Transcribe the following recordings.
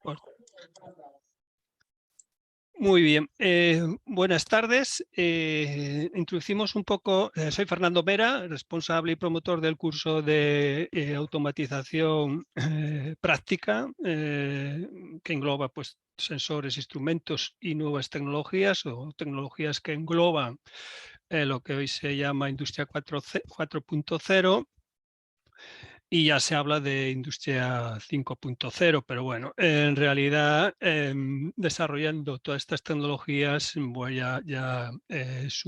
Bueno, muy bien, buenas tardes. Introducimos un poco, soy Fernando Mera, responsable y promotor del curso de automatización práctica, que engloba pues, sensores, instrumentos y nuevas tecnologías o tecnologías que engloban lo que hoy se llama Industria 4.0. Y ya se habla de industria 5.0, pero bueno, en realidad desarrollando todas estas tecnologías es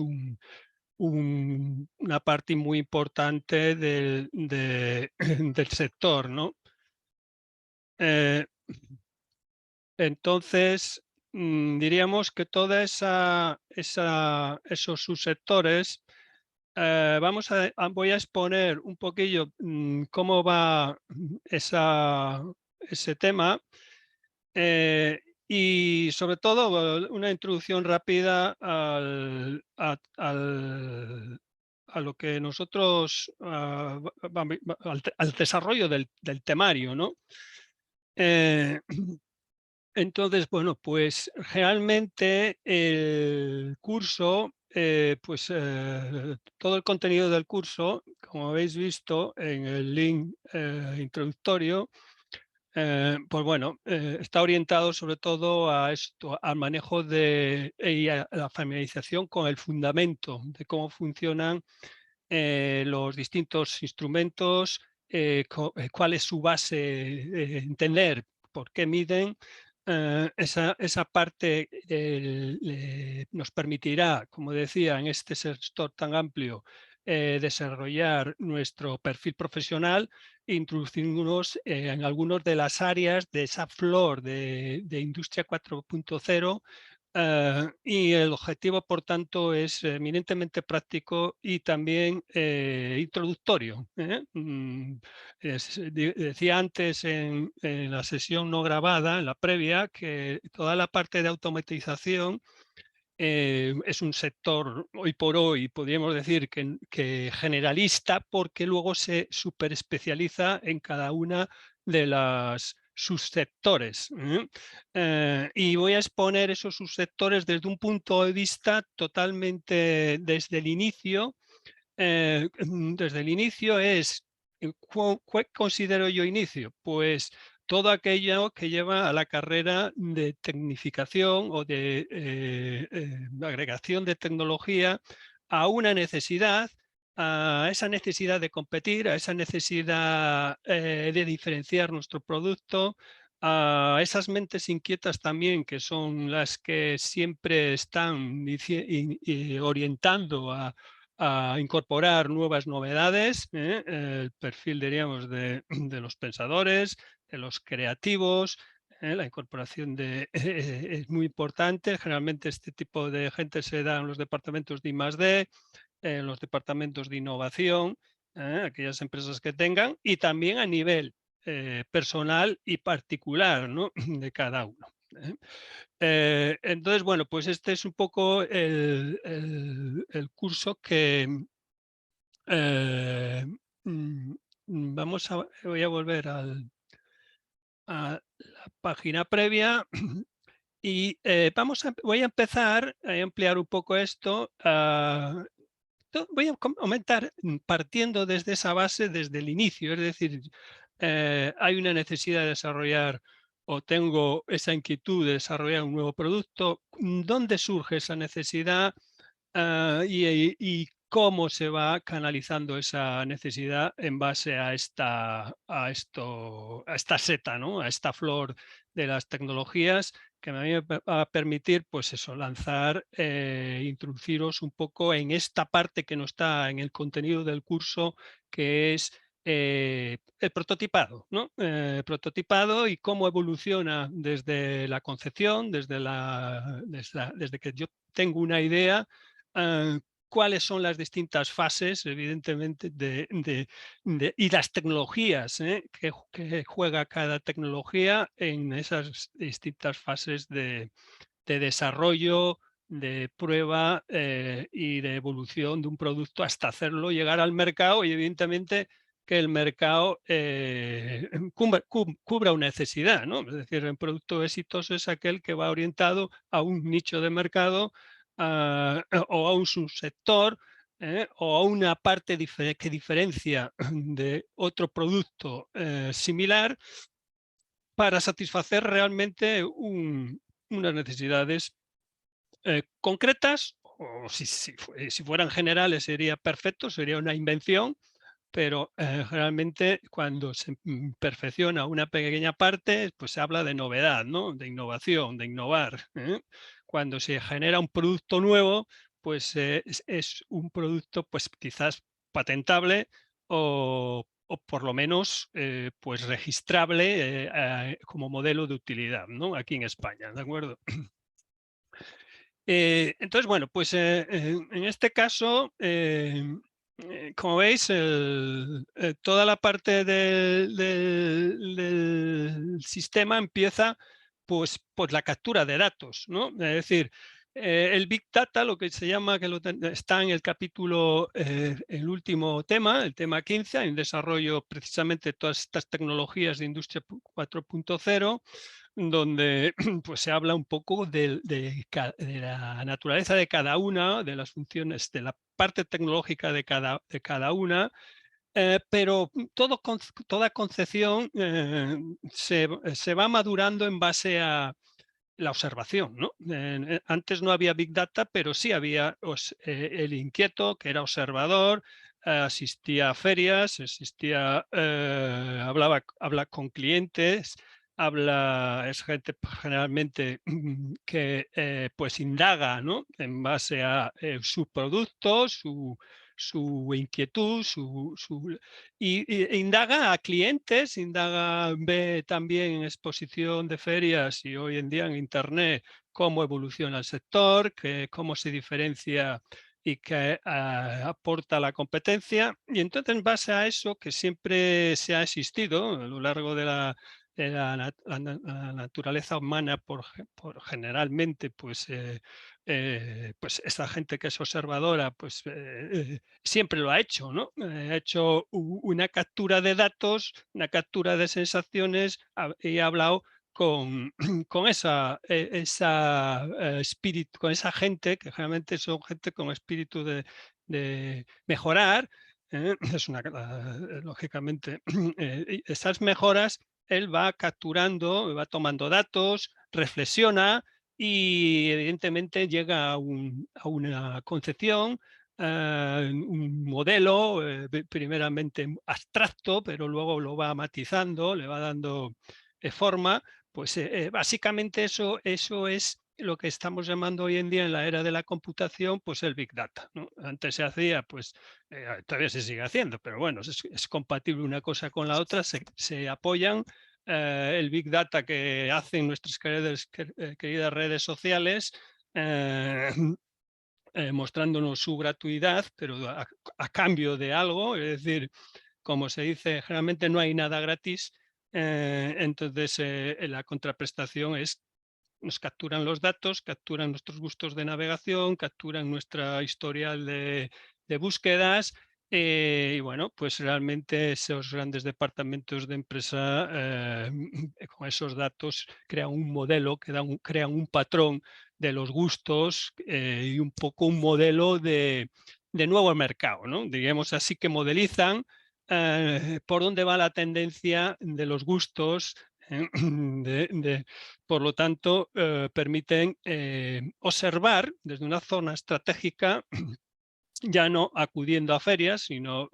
una parte muy importante del sector, ¿no? Entonces, diríamos que toda esos subsectores, voy a exponer un poquillo cómo va ese tema y sobre todo una introducción rápida a lo que nosotros, al desarrollo del temario, ¿no? Entonces, bueno, pues realmente el curso, todo el contenido del curso, como habéis visto en el link introductorio, pues bueno, está orientado sobre todo a esto, al manejo y a la familiarización con el fundamento de cómo funcionan los distintos instrumentos, cuál es su base, entender por qué miden. Esa parte nos permitirá, como decía, en este sector tan amplio, desarrollar nuestro perfil profesional, introducirnos en algunas de las áreas de esa flor de Industria 4.0. Y el objetivo, por tanto, es eminentemente práctico y también introductorio. Decía antes en la sesión no grabada, en la previa, que toda la parte de automatización es un sector hoy por hoy, podríamos decir que generalista, porque luego se superespecializa en cada una de las subsectores. Y voy a exponer esos subsectores desde un punto de vista totalmente desde el inicio. Desde el inicio es, ¿qué considero yo inicio? Pues todo aquello que lleva a la carrera de tecnificación o de agregación de tecnología a una necesidad, a esa necesidad de competir, a esa necesidad de diferenciar nuestro producto, a esas mentes inquietas también, que son las que siempre están orientando a incorporar nuevas novedades, el perfil, diríamos, de los pensadores, de los creativos. La incorporación es muy importante. Generalmente este tipo de gente se da en los departamentos de I+D, en los departamentos de innovación, aquellas empresas que tengan, y también a nivel personal y particular, ¿no? De cada uno. Entonces, bueno, pues este es un poco el curso que eh, mm, voy a volver a la página previa y voy a empezar a ampliar un poco esto. Voy a comentar partiendo desde esa base, desde el inicio, es decir, hay una necesidad de desarrollar o tengo esa inquietud de desarrollar un nuevo producto. ¿Dónde surge esa necesidad? Y cómo se va canalizando esa necesidad en base a esta seta, ¿no? A esta flor de las tecnologías, que a mí me va a permitir, pues eso, introduciros un poco en esta parte que no está en el contenido del curso, que es el prototipado, ¿no? Prototipado y cómo evoluciona desde la concepción, desde que yo tengo una idea, cuáles son las distintas fases, evidentemente, y las tecnologías que juega cada tecnología en esas distintas fases de desarrollo, de prueba y de evolución de un producto hasta hacerlo llegar al mercado y, evidentemente, que el mercado cubra una necesidad, ¿no? Es decir, un producto exitoso es aquel que va orientado a un nicho de mercado o a un subsector, o a una parte que diferencia de otro producto similar para satisfacer realmente unas necesidades concretas, o si fueran generales sería perfecto, sería una invención, pero realmente cuando se perfecciona una pequeña parte, pues se habla de novedad, ¿no? De innovación, de innovar. Cuando se genera un producto nuevo, pues es un producto pues quizás patentable o por lo menos pues registrable como modelo de utilidad, ¿no? Aquí en España, ¿de acuerdo? Entonces, bueno, pues en este caso, como veis, toda la parte del sistema empieza pues por la captura de datos, ¿no? Es decir, el Big Data, lo que se llama, que está en el capítulo, el último tema, el tema 15, en desarrollo precisamente de todas estas tecnologías de Industria 4.0, donde pues se habla un poco de la naturaleza de cada una, de las funciones, de la parte tecnológica de cada una, pero toda concepción se va madurando en base a la observación, ¿no? Antes no había Big Data, pero sí había el inquieto, que era observador, asistía a ferias, habla con clientes, es gente generalmente que pues indaga, ¿no? En base a su producto, su inquietud, e indaga a clientes, ve también en exposición de ferias y hoy en día en Internet cómo evoluciona el sector, cómo se diferencia y qué aporta la competencia. Y entonces, en base a eso, que siempre se ha existido a lo largo de la naturaleza humana, generalmente, pues esta gente que es observadora, pues siempre lo ha hecho, ¿no? Ha hecho una captura de datos, una captura de sensaciones y ha hablado con espíritu, con esa gente, que generalmente son gente con espíritu de mejorar. Es lógicamente, esas mejoras, él va capturando, va tomando datos, reflexiona y evidentemente llega a una concepción, un modelo primeramente abstracto, pero luego lo va matizando, le va dando forma. Pues básicamente eso es lo que estamos llamando hoy en día en la era de la computación, pues el Big Data, ¿no? Antes se hacía, pues todavía se sigue haciendo, pero bueno, es compatible una cosa con la otra, se apoyan. El Big Data que hacen nuestras queridas redes sociales, mostrándonos su gratuidad, pero a cambio de algo, es decir, como se dice, generalmente no hay nada gratis, entonces la contraprestación es nos capturan los datos, capturan nuestros gustos de navegación, capturan nuestra historial de búsquedas, y bueno, pues realmente esos grandes departamentos de empresa con esos datos crean un modelo, crean un patrón de los gustos y un poco un modelo de nuevo mercado, ¿no? Digamos así, que modelizan por dónde va la tendencia de los gustos, por lo tanto, permiten observar desde una zona estratégica, ya no acudiendo a ferias, sino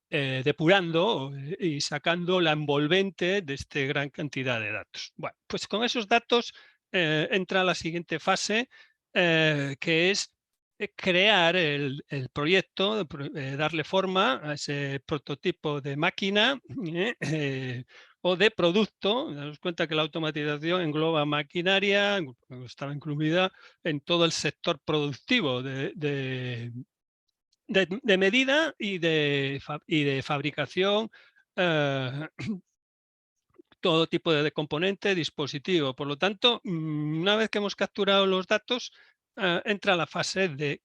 depurando y sacando la envolvente de esta gran cantidad de datos. Bueno, pues con esos datos entra la siguiente fase, que es crear el proyecto, darle forma a ese prototipo de máquina o de producto. Daros cuenta que la automatización engloba maquinaria, estaba incluida en todo el sector productivo de medida y de fabricación, eh, todo tipo de componente, dispositivo. Por lo tanto, una vez que hemos capturado los datos, entra la fase de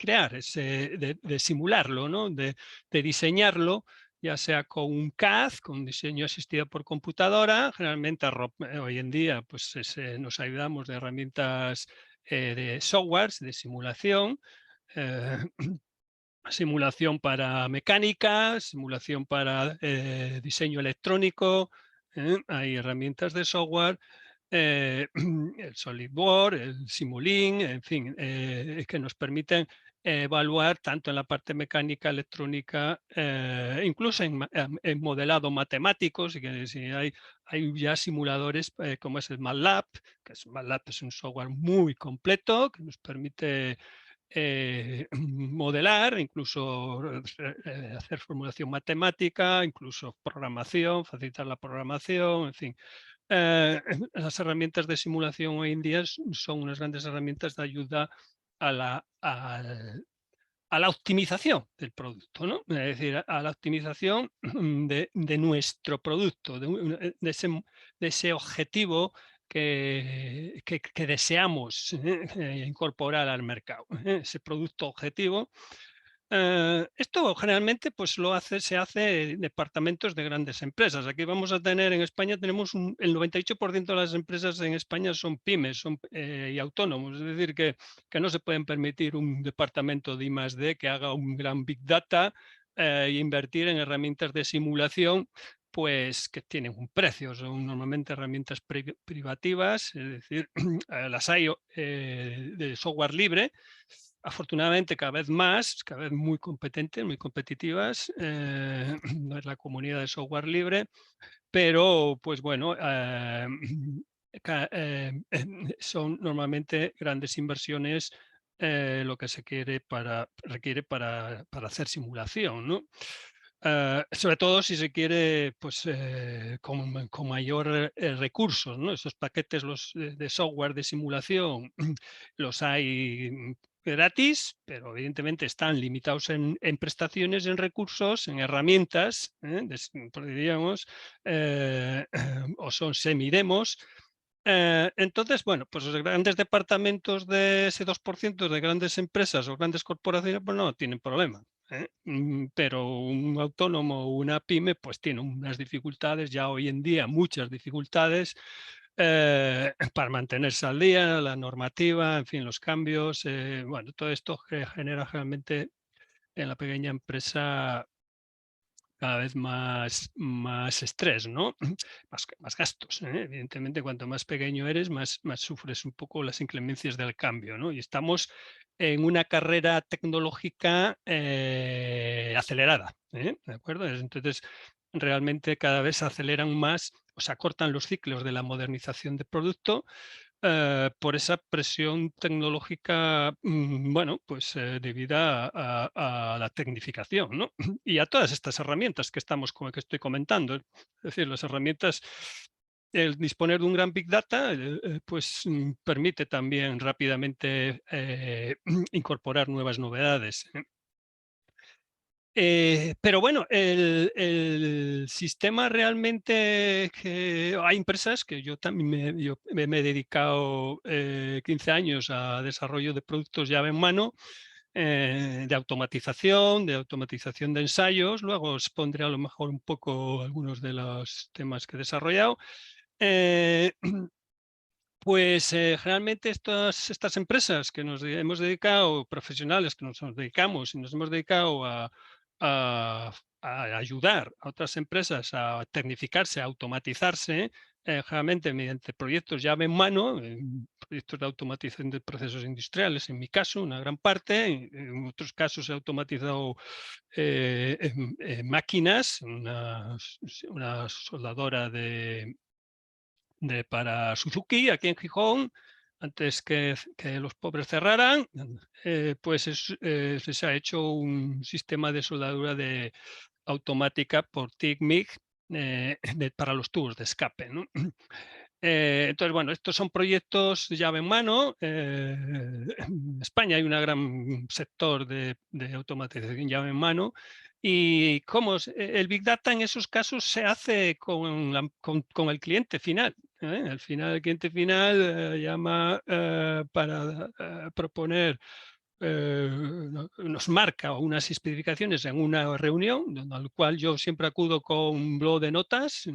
crear, de simularlo, ¿no? De diseñarlo, ya sea con un CAD, con diseño asistido por computadora. Generalmente hoy en día pues, nos ayudamos de herramientas de softwares, de simulación, simulación para mecánica, simulación para diseño electrónico. Hay herramientas de software, el SolidWorks, el Simulink, en fin, que nos permiten evaluar tanto en la parte mecánica, electrónica, incluso en modelado matemático. Si hay ya simuladores como es el MATLAB, que MATLAB es un software muy completo que nos permite modelar, incluso hacer formulación matemática, incluso programación, facilitar la programación, en fin. Las herramientas de simulación hoy en día son unas grandes herramientas de ayuda a la optimización del producto, ¿no? Es decir, a la optimización de nuestro producto, de ese objetivo que deseamos incorporar al mercado, ese producto objetivo. Esto generalmente pues se hace en departamentos de grandes empresas. Aquí vamos a tener, en España tenemos el 98% de las empresas en España son pymes y autónomos, es decir, que no se pueden permitir un departamento de I+D que haga un gran Big Data e invertir en herramientas de simulación pues que tienen un precio, son normalmente herramientas privativas, es decir, las hay de software libre. Afortunadamente cada vez más, cada vez muy competentes, muy competitivas, no es la comunidad de software libre, pero pues bueno, son normalmente grandes inversiones lo que se requiere para hacer simulación, ¿no? Sobre todo si se quiere pues, con mayor recursos, ¿no? Esos paquetes de software de simulación los hay gratis, pero evidentemente están limitados en prestaciones, en recursos, en herramientas, diríamos, o son semidemos. Entonces, bueno, pues los grandes departamentos de ese 2% de grandes empresas o grandes corporaciones pues no tienen problema. Pero un autónomo o una pyme pues tiene unas dificultades ya hoy en día, muchas dificultades para mantenerse al día, la normativa, en fin, los cambios. Bueno, todo esto genera realmente en la pequeña empresa cada vez más estrés, ¿no? Más gastos. Evidentemente, cuanto más pequeño eres, más sufres un poco las inclemencias del cambio, ¿no? Y estamos en una carrera tecnológica acelerada, ¿de acuerdo? Entonces, realmente cada vez se aceleran más o se acortan los ciclos de la modernización de producto por esa presión tecnológica, bueno, pues debida a la tecnificación, ¿no? Y a todas estas herramientas que estoy comentando. Es decir, las herramientas, el disponer de un gran Big Data, pues permite también rápidamente incorporar nuevas novedades. Pero bueno, el sistema realmente que hay empresas que yo también me he dedicado 15 años a desarrollo de productos llave en mano, de automatización de ensayos. Luego os pondré a lo mejor un poco algunos de los temas que he desarrollado. Eh, Pues generalmente estas empresas que nos hemos dedicado, profesionales que nos dedicamos y nos hemos dedicado a- a ayudar a otras empresas a tecnificarse, a automatizarse, generalmente mediante proyectos llave en mano, proyectos de automatización de procesos industriales, en mi caso, una gran parte. En otros casos he automatizado máquinas, una soldadora para Suzuki, aquí en Gijón, antes que los pobres cerraran, pues se ha hecho un sistema de soldadura automática por TIG-MIG para los tubos de escape, ¿no? Entonces, bueno, estos son proyectos llave en mano. En España hay un gran sector de automatización llave en mano. Y cómo el Big Data en esos casos se hace con el cliente final. Al final, el cliente final llama para proponer nos marca unas especificaciones en una reunión, al cual yo siempre acudo con un blog de notas,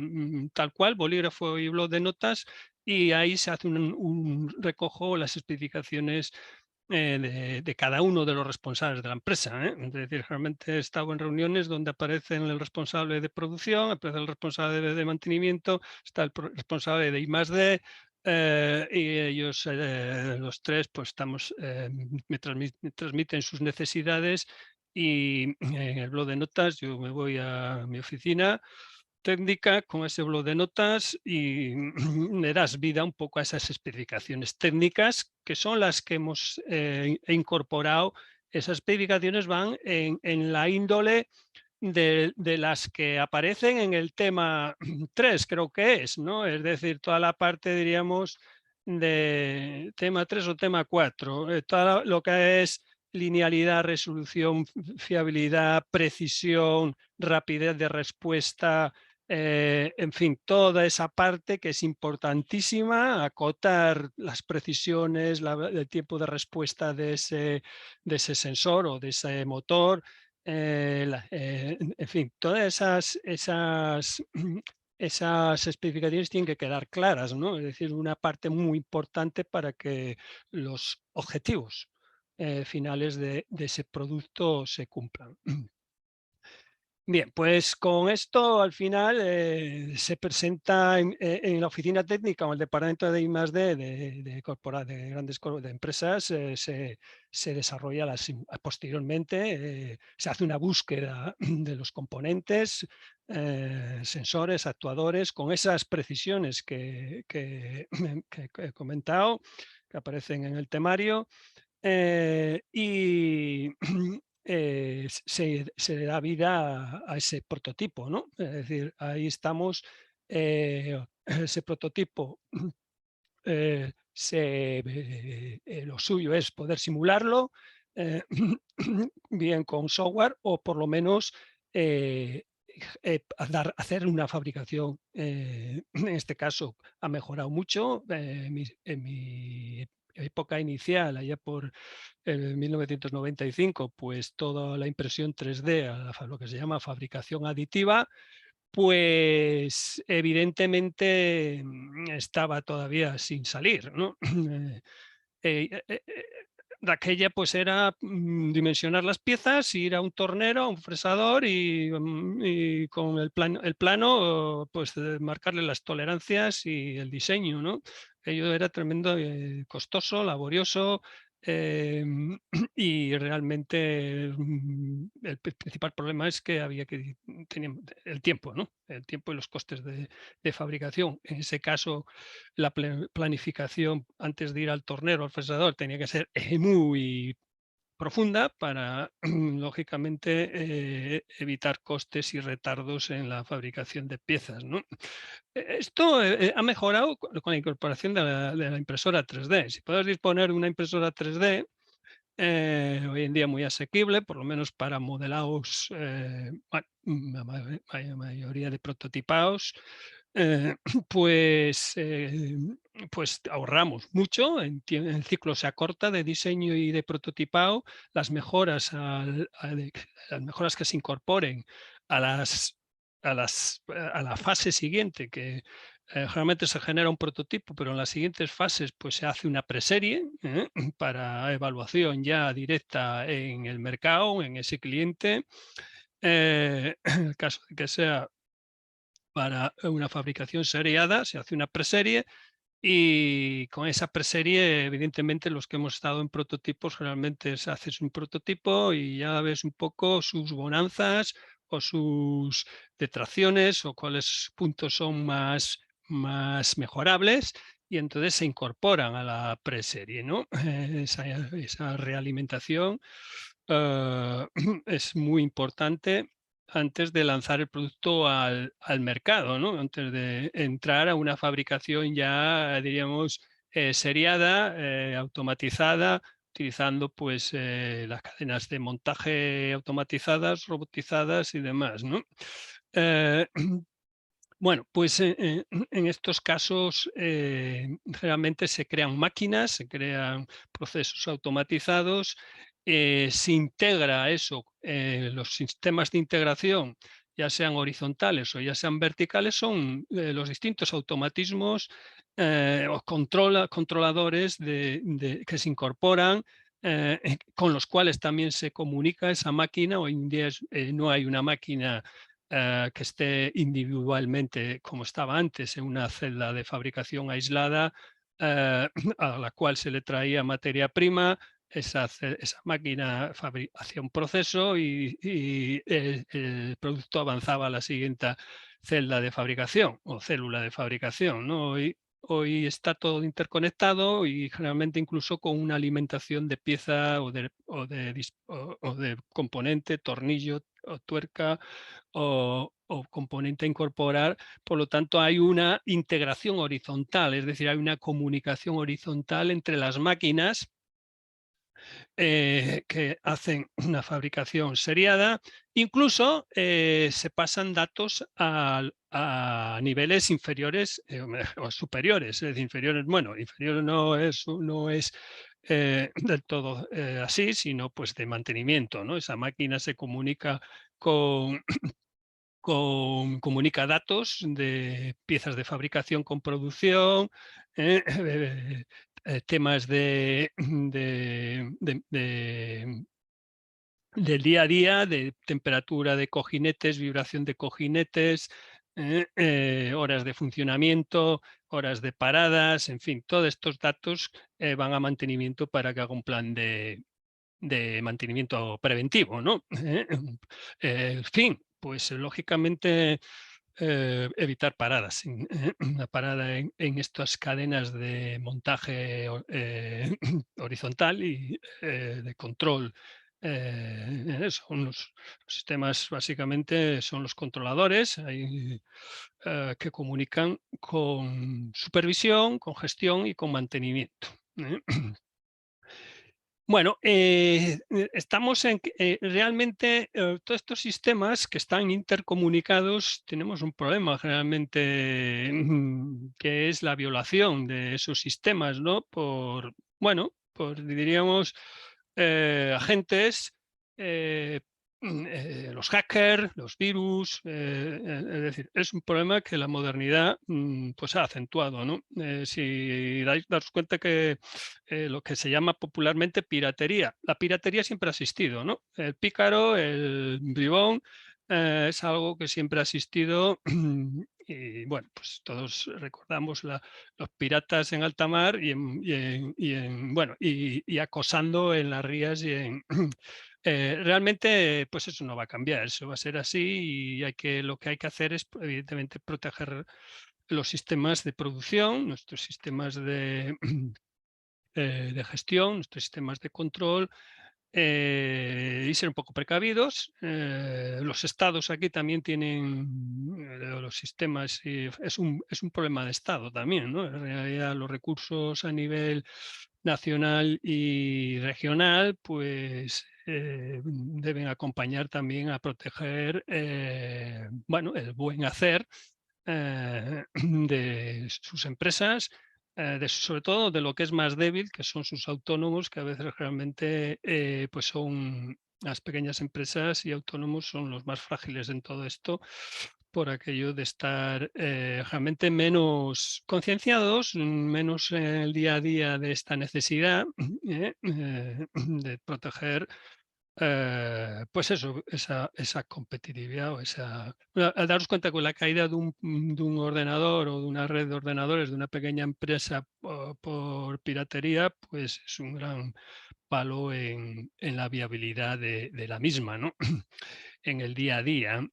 tal cual, bolígrafo y blog de notas, y ahí se hace recojo las especificaciones de cada uno de los responsables de la empresa. Es decir, realmente he estado en reuniones donde aparecen el responsable de producción, aparece el responsable de mantenimiento, está el responsable de I+D, y ellos, los 3, pues estamos, me transmiten sus necesidades, y en el blog de notas yo me voy a mi oficina técnica con ese blog de notas y le das vida un poco a esas especificaciones técnicas, que son las que hemos incorporado. Esas especificaciones van en la índole de las que aparecen en el tema 3, creo que es, ¿no? Es decir, toda la parte, diríamos, de tema 3 o tema 4, todo lo que es linealidad, resolución, fiabilidad, precisión, rapidez de respuesta, en fin, toda esa parte que es importantísima, acotar las precisiones, el tiempo de respuesta de ese sensor o de ese motor, en fin, todas esas especificaciones tienen que quedar claras, ¿no? Es decir, una parte muy importante para que los objetivos finales de ese producto se cumplan. Bien, pues con esto al final se presenta en la oficina técnica o el departamento de I+D de grandes de empresas, se desarrolla posteriormente, se hace una búsqueda de los componentes, sensores, actuadores, con esas precisiones que he comentado, que aparecen en el temario. Y se le da vida a ese prototipo, ¿no? Es decir, ahí estamos, ese prototipo, lo suyo es poder simularlo, bien con software, o por lo menos hacer una fabricación. En este caso ha mejorado mucho. En mi época inicial, allá por el 1995, pues toda la impresión 3D, lo que se llama fabricación aditiva, pues evidentemente estaba todavía sin salir, ¿no? Eh, eh, eh, de aquella pues era dimensionar las piezas, ir a un tornero, a un fresador y con el plano pues marcarle las tolerancias y el diseño, ¿no? Ello era tremendo, costoso, laborioso, y realmente el principal problema es que tenía el tiempo, ¿no? El tiempo y los costes de fabricación. En ese caso, la planificación antes de ir al tornero, al fresador, tenía que ser muy profunda para, lógicamente, evitar costes y retardos en la fabricación de piezas, ¿no? Esto ha mejorado con la incorporación de la impresora 3D. Si puedes disponer de una impresora 3D, hoy en día muy asequible, por lo menos para modelados, la mayoría de prototipados, eh, pues, pues ahorramos mucho, el ciclo se acorta de diseño y de prototipado, las mejoras, las mejoras que se incorporen a la fase siguiente, que generalmente se genera un prototipo, pero en las siguientes fases pues se hace una preserie para evaluación ya directa en el mercado, en ese cliente. En el caso de que sea para una fabricación seriada, se hace una preserie, y con esa preserie, evidentemente, los que hemos estado en prototipos, generalmente se hace un prototipo y ya ves un poco sus bonanzas o sus detracciones o cuáles puntos son más mejorables, y entonces se incorporan a la preserie, ¿no? Esa realimentación es muy importante antes de lanzar el producto al mercado, ¿no? Antes de entrar a una fabricación ya, diríamos, seriada, automatizada, utilizando pues las cadenas de montaje automatizadas, robotizadas y demás, ¿no? Eh, bueno, pues en estos casos generalmente se crean máquinas, se crean procesos automatizados, se integra eso, los sistemas de integración, ya sean horizontales o ya sean verticales, son los distintos automatismos o controladores que se incorporan, con los cuales también se comunica esa máquina. Hoy en día no hay una máquina que esté individualmente como estaba antes, en una celda de fabricación aislada, a la cual se le traía materia prima. Esa máquina hacía un proceso y el producto avanzaba a la siguiente celda de fabricación o célula de fabricación, ¿no? Hoy está todo interconectado y generalmente incluso con una alimentación de pieza o de componente, tornillo o tuerca o componente a incorporar. Por lo tanto, hay una integración horizontal, es decir, hay una comunicación horizontal entre las máquinas que hacen una fabricación seriada. Incluso se pasan datos a niveles inferiores o superiores. Es decir, inferiores, bueno, inferior no es del todo así, sino pues de mantenimiento, ¿no? Esa máquina se comunica con, comunica datos de piezas de fabricación con producción, temas del día a día, de temperatura de cojinetes, vibración de cojinetes, horas de funcionamiento, horas de paradas, en fin, todos estos datos van a mantenimiento para que haga un plan de mantenimiento preventivo, ¿no? En fin, pues lógicamente evitar paradas, una parada en estas cadenas de montaje horizontal y de control. Son los sistemas, básicamente son los controladores que comunican con supervisión, con gestión y con mantenimiento. Bueno, estamos en que realmente todos estos sistemas que están intercomunicados, tenemos un problema generalmente que es la violación de esos sistemas, ¿no? Diríamos, agentes, eh, los hackers, los virus, es decir, es un problema que la modernidad pues ha acentuado, ¿no? Si daros cuenta que lo que se llama popularmente piratería. La piratería siempre ha existido, ¿no? El pícaro, el bribón, es algo que siempre ha existido y bueno, pues todos recordamos los piratas en alta mar y acosando en las rías realmente, pues eso no va a cambiar, eso va a ser así y lo que hay que hacer es, evidentemente, proteger los sistemas de producción, nuestros sistemas de gestión, nuestros sistemas de control y ser un poco precavidos. Los estados aquí también tienen los sistemas, y es un problema de estado también, ¿no? En realidad los recursos a nivel nacional y regional pues deben acompañar también a proteger bueno, el buen hacer de sus empresas, sobre todo de lo que es más débil, que son sus autónomos, que a veces realmente pues son las pequeñas empresas y autónomos son los más frágiles en todo esto, por aquello de estar realmente menos concienciados, menos en el día a día de esta necesidad de proteger pues eso, esa competitividad o esa... Al daros cuenta que la caída de un ordenador o de una red de ordenadores de una pequeña empresa por piratería, pues es un gran palo en la viabilidad de la misma, ¿no? En el día a día.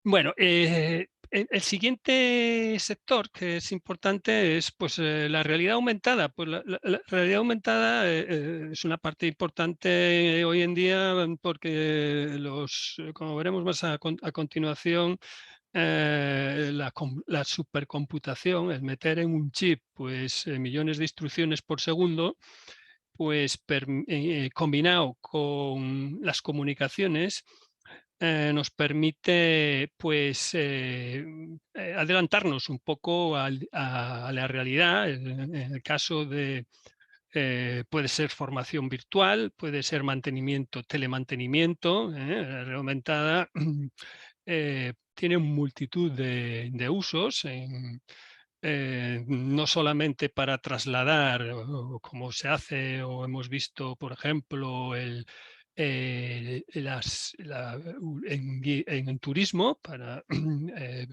Bueno, el siguiente sector que es importante es pues, la realidad aumentada. Pues la realidad aumentada es una parte importante hoy en día porque como veremos más a continuación, la supercomputación, el meter en un chip pues, millones de instrucciones por segundo, pues combinado con las comunicaciones, nos permite pues adelantarnos un poco a la realidad. En el caso de puede ser formación virtual, puede ser mantenimiento, telemantenimiento, realidad aumentada. Tiene multitud de usos, no solamente para trasladar, o como se hace o hemos visto, por ejemplo, en turismo, para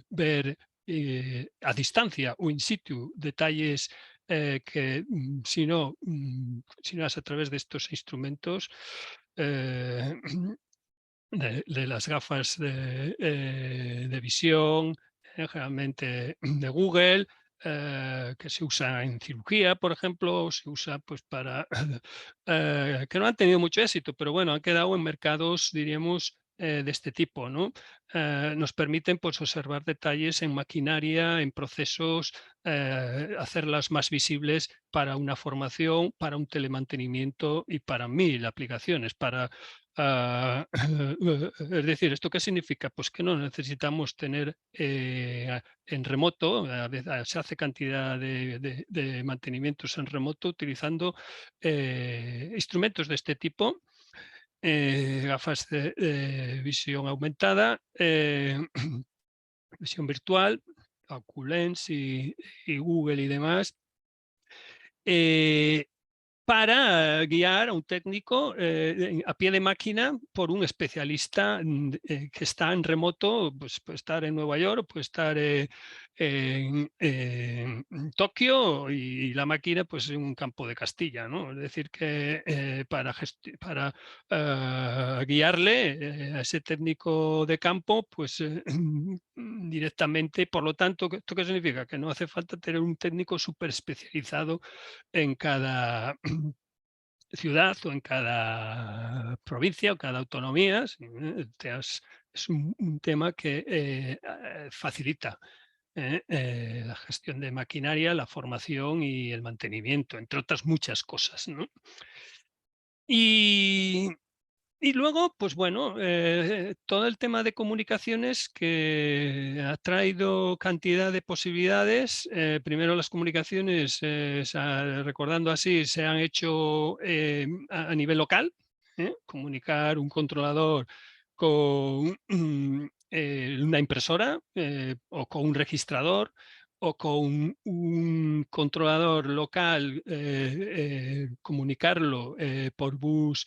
ver a distancia o in situ detalles que si no es a través de estos instrumentos, de las gafas de visión, generalmente de Google, que se usa en cirugía, por ejemplo, o se usa pues para que no han tenido mucho éxito, pero bueno, han quedado en mercados, diríamos, de este tipo, ¿no? Nos permiten pues observar detalles en maquinaria, en procesos, hacerlas más visibles para una formación, para un telemantenimiento y para mil aplicaciones, para es decir, ¿esto qué significa? Pues que no necesitamos tener en remoto, se hace cantidad de mantenimientos en remoto utilizando instrumentos de este tipo, gafas de visión aumentada, visión virtual, Oculens y Google y demás. Para guiar a un técnico a pie de máquina por un especialista que está en remoto, pues puede estar en Nueva York, puede estar en Tokio y la máquina pues en un campo de Castilla, ¿no? Es decir, que para guiarle a ese técnico de campo, pues directamente, por lo tanto, ¿esto qué significa? Que no hace falta tener un técnico súper especializado en cada ciudad o en cada provincia o cada autonomía. Es un tema que facilita la gestión de maquinaria, la formación y el mantenimiento, entre otras muchas cosas, ¿no? Y luego, pues bueno, todo el tema de comunicaciones que ha traído cantidad de posibilidades. Primero las comunicaciones, recordando así, se han hecho a nivel local, comunicar un controlador con una impresora o con un registrador o con un controlador local, comunicarlo por bus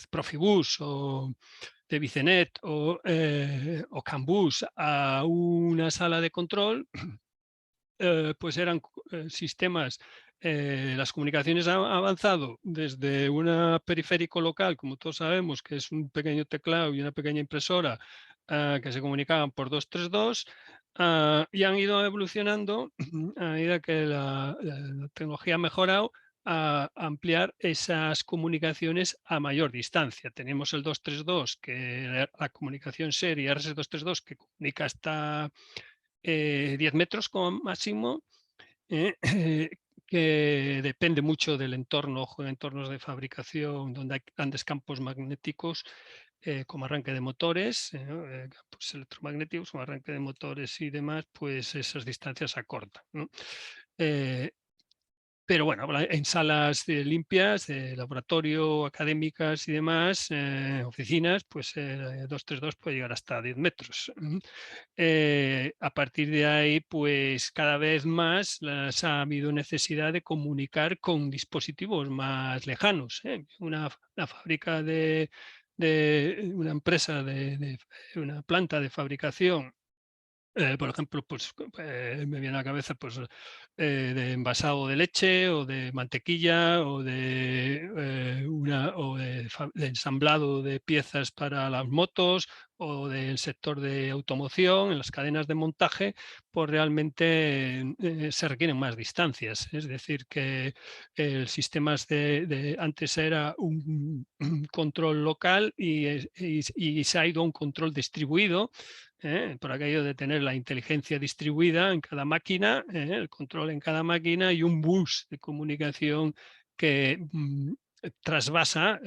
Profibus o de Vicenet o Cambus a una sala de control, pues eran sistemas. Las comunicaciones han avanzado desde un periférico local, como todos sabemos, que es un pequeño teclado y una pequeña impresora, que se comunicaban por 232, y han ido evolucionando a medida que la tecnología ha mejorado, a ampliar esas comunicaciones a mayor distancia. Tenemos el 232, que la comunicación serie RS232, que comunica hasta 10 metros como máximo, que depende mucho del entorno, o entornos de fabricación donde hay grandes campos magnéticos, como arranque de motores, campos electromagnéticos, como arranque de motores y demás, pues esas distancias se acortan, ¿no? Pero bueno, en salas limpias, de laboratorio, académicas y demás, oficinas, pues 232 puede llegar hasta 10 metros. A partir de ahí, pues cada vez más ha habido necesidad de comunicar con dispositivos más lejanos. Una fábrica de una empresa, de una planta de fabricación, por ejemplo, pues me viene a la cabeza pues, de envasado de leche o de mantequilla o de ensamblado de piezas para las motos o del sector de automoción, en las cadenas de montaje, pues realmente se requieren más distancias. Es decir, que el sistema antes era un control local y se ha ido a un control distribuido, por aquello de tener la inteligencia distribuida en cada máquina, el control en cada máquina y un bus de comunicación que trasvasa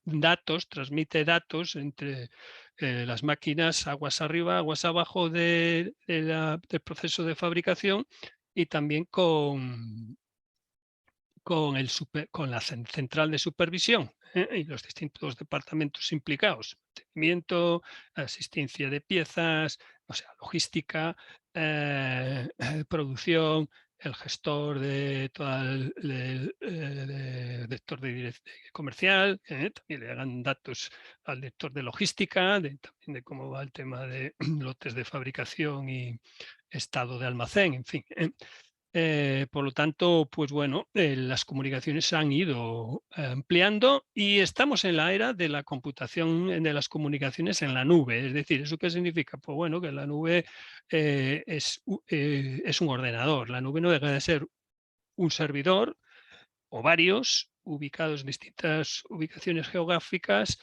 datos, transmite datos entre las máquinas aguas arriba, aguas abajo del proceso de fabricación y también con la central de supervisión y los distintos departamentos implicados, mantenimiento, asistencia de piezas, o sea, logística, producción, el gestor de todo el director de comercial, también le hagan datos al director de logística, también de cómo va el tema de lotes de fabricación y estado de almacén, en fin. Por lo tanto, pues bueno, las comunicaciones se han ido ampliando y estamos en la era de la computación, de las comunicaciones en la nube. Es decir, ¿eso qué significa? Pues bueno, que la nube es un ordenador. La nube no deja de ser un servidor o varios ubicados en distintas ubicaciones geográficas,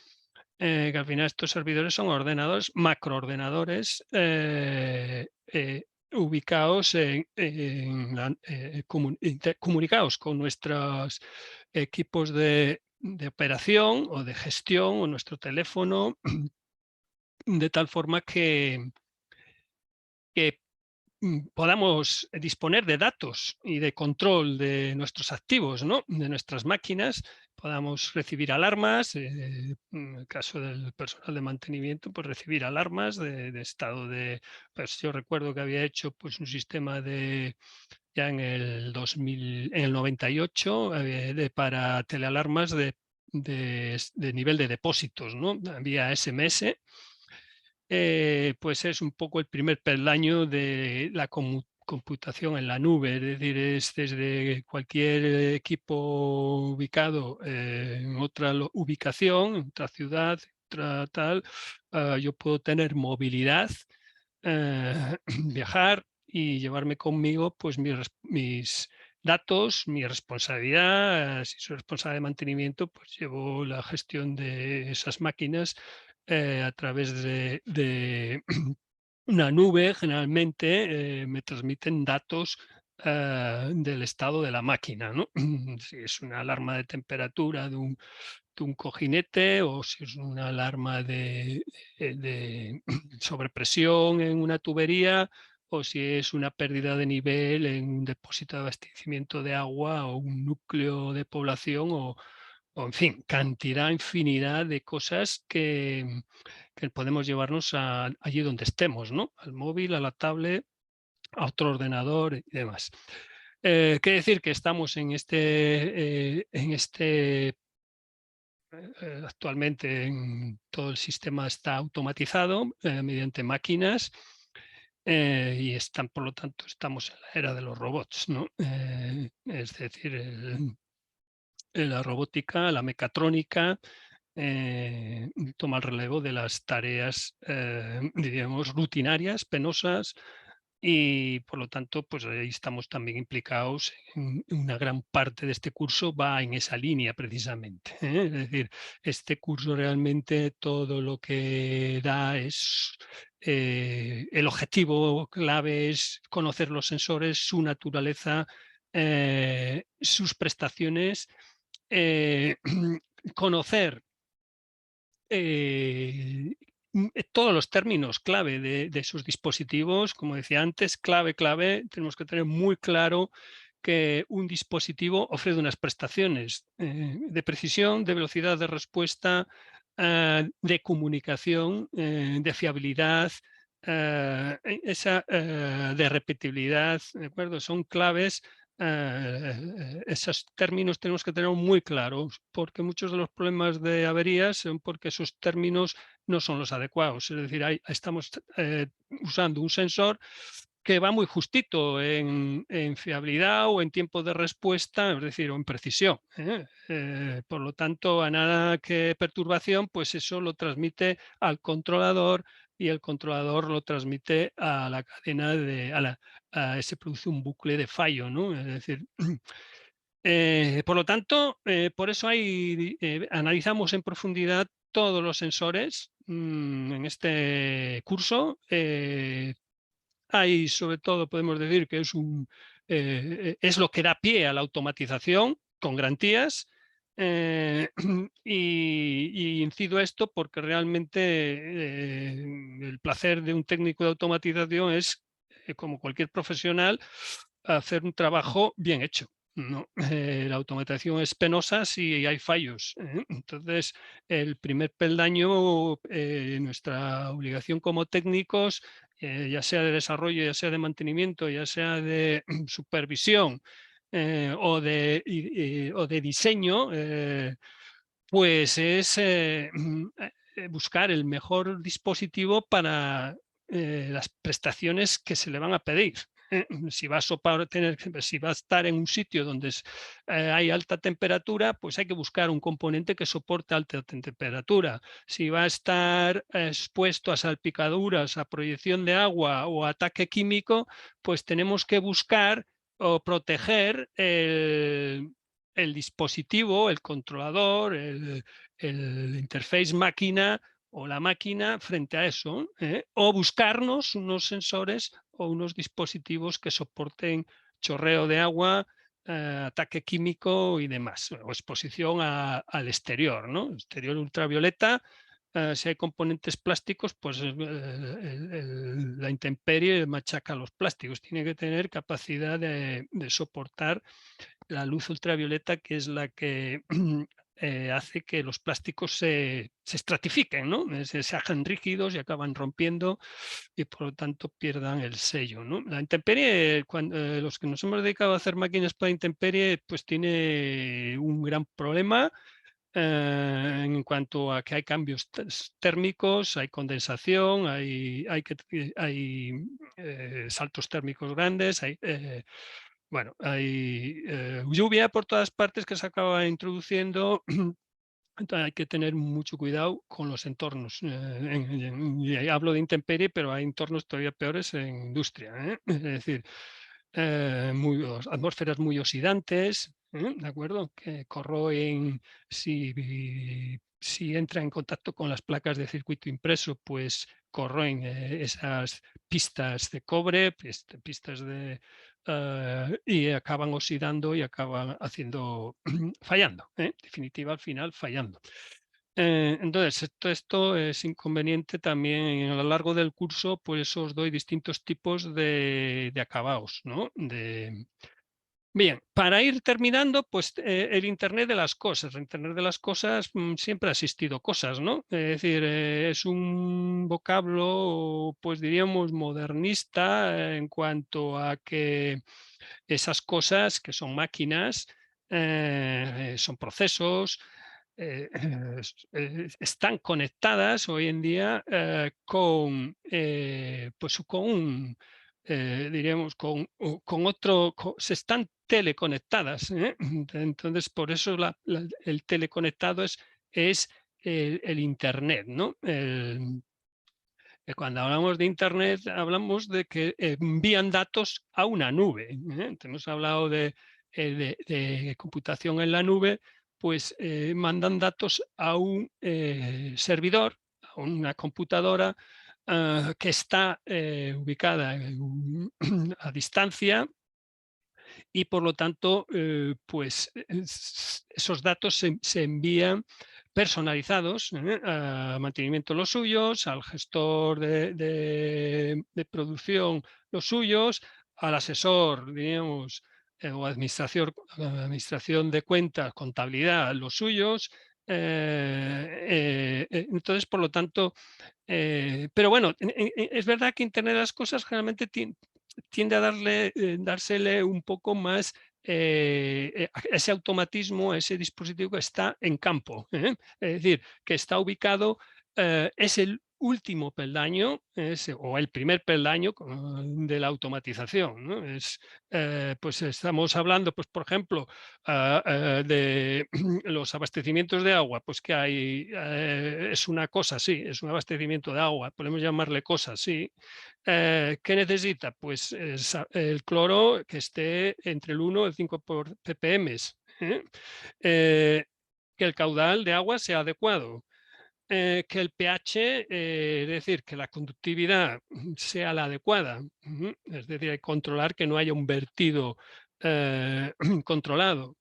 que al final estos servidores son ordenadores, macroordenadores, ubicados comunicados con nuestros equipos de operación o de gestión o nuestro teléfono, de tal forma que podamos disponer de datos y de control de nuestros activos, ¿no? De nuestras máquinas, podamos recibir alarmas, en el caso del personal de mantenimiento, pues recibir alarmas de estado de... Pues yo recuerdo que había hecho pues, un sistema ya en el 2000, en el 98 para telealarmas de nivel de depósitos, ¿no? Había SMS, pues es un poco el primer peldaño de la computación en la nube, es decir, es desde cualquier equipo ubicado en otra ubicación, en otra ciudad, otra tal, yo puedo tener movilidad, viajar y llevarme conmigo pues mis datos, mi responsabilidad. Si soy responsable de mantenimiento, pues llevo la gestión de esas máquinas a través de una nube. Generalmente me transmiten datos del estado de la máquina, ¿no? Si es una alarma de temperatura de un cojinete o si es una alarma de sobrepresión en una tubería o si es una pérdida de nivel en un depósito de abastecimiento de agua o un núcleo de población o en fin, cantidad, infinidad de cosas que podemos llevarnos allí donde estemos, ¿no? Al móvil, a la tablet, a otro ordenador y demás. Quiere decir que estamos actualmente todo el sistema está automatizado mediante máquinas y por lo tanto estamos en la era de los robots, ¿no? Es decir, la robótica, la mecatrónica, toma el relevo de las tareas, diríamos, rutinarias, penosas, y por lo tanto, pues ahí estamos también implicados en una gran parte de este curso va en esa línea precisamente. Es decir, este curso realmente todo lo que da es, el objetivo clave es conocer los sensores, su naturaleza, sus prestaciones, conocer todos los términos clave de sus dispositivos. Como decía antes, clave, tenemos que tener muy claro que un dispositivo ofrece unas prestaciones de precisión, de velocidad de respuesta, de comunicación, de fiabilidad, de repetibilidad, ¿de acuerdo? Son claves. Esos términos tenemos que tener muy claros, porque muchos de los problemas de averías son porque esos términos no son los adecuados. Es decir, estamos usando un sensor que va muy justito en fiabilidad o en tiempo de respuesta, es decir, o en precisión. Por lo tanto, a nada que perturbación, pues eso lo transmite al controlador y el controlador lo transmite a la cadena se produce un bucle de fallo, ¿no? Es decir, por lo tanto, por eso analizamos en profundidad todos los sensores en este curso. Hay, sobre todo, podemos decir que es lo que da pie a la automatización con garantías. Y incido esto porque realmente el placer de un técnico de automatización es, como cualquier profesional, hacer un trabajo bien hecho. No, la automatización es penosa si hay fallos. Entonces, el primer peldaño, nuestra obligación como técnicos, ya sea de desarrollo, ya sea de mantenimiento, ya sea de supervisión o de diseño, pues es buscar el mejor dispositivo para las prestaciones que se le van a pedir. Si va a si va a estar en un sitio donde hay alta temperatura, pues hay que buscar un componente que soporte alta temperatura. Si va a estar expuesto a salpicaduras, a proyección de agua o a ataque químico, pues tenemos que buscar o proteger el dispositivo, el controlador, el interface máquina o la máquina frente a eso, o buscarnos unos sensores o unos dispositivos que soporten chorreo de agua, ataque químico y demás, o exposición al exterior, ¿no? Exterior ultravioleta. Si hay componentes plásticos, pues la intemperie machaca los plásticos. Tiene que tener capacidad de soportar la luz ultravioleta, que es la que hace que los plásticos se estratifiquen, ¿no? Se hagan rígidos y acaban rompiendo y por lo tanto pierdan el sello, ¿no? La intemperie, los que nos hemos dedicado a hacer máquinas para intemperie, pues tiene un gran problema en cuanto a que hay cambios térmicos, hay condensación, hay saltos térmicos grandes, bueno, hay lluvia por todas partes que se acaba introduciendo. Entonces hay que tener mucho cuidado con los entornos. Y hablo de intemperie, pero hay entornos todavía peores en industria. Es decir, atmósferas muy oxidantes, ¿de acuerdo? Que corroen si entra en contacto con las placas de circuito impreso, pues corroen esas pistas de cobre, pistas y acaban oxidando y acaban haciendo fallando, definitiva al final fallando. Entonces, esto es inconveniente también a lo largo del curso, pues os doy distintos tipos de acabados, ¿no? Bien, para ir terminando, pues el Internet de las cosas. El Internet de las cosas siempre ha existido cosas, ¿no? Es decir, es un vocablo, pues diríamos, modernista en cuanto a que esas cosas que son máquinas, son procesos, están conectadas hoy en día pues diríamos, con otro, se están teleconectadas. Entonces, por eso el teleconectado es el Internet, ¿no? Cuando hablamos de Internet, hablamos de que envían datos a una nube. Hemos hablado de computación en la nube, pues mandan datos a un servidor, a una computadora que está ubicada a distancia y por lo tanto, pues esos datos se envían personalizados a mantenimiento los suyos, al gestor de producción los suyos, al asesor, diríamos, o administración de cuentas, contabilidad los suyos. Entonces, por lo tanto, pero bueno, es verdad que Internet de las cosas generalmente tiende a dársele un poco más ese automatismo, ese dispositivo que está en campo. Es decir, que está ubicado, es el último peldaño o el primer peldaño de la automatización, ¿no? Pues estamos hablando, pues, por ejemplo, de los abastecimientos de agua, pues que hay, es una cosa, sí, es un abastecimiento de agua, podemos llamarle cosa, sí. ¿Qué necesita? Pues el cloro que esté entre el 1 y el 5 ppm. Que el caudal de agua sea adecuado. Que el pH, es decir, que la conductividad sea la adecuada. Es decir, hay que controlar que no haya un vertido controlado.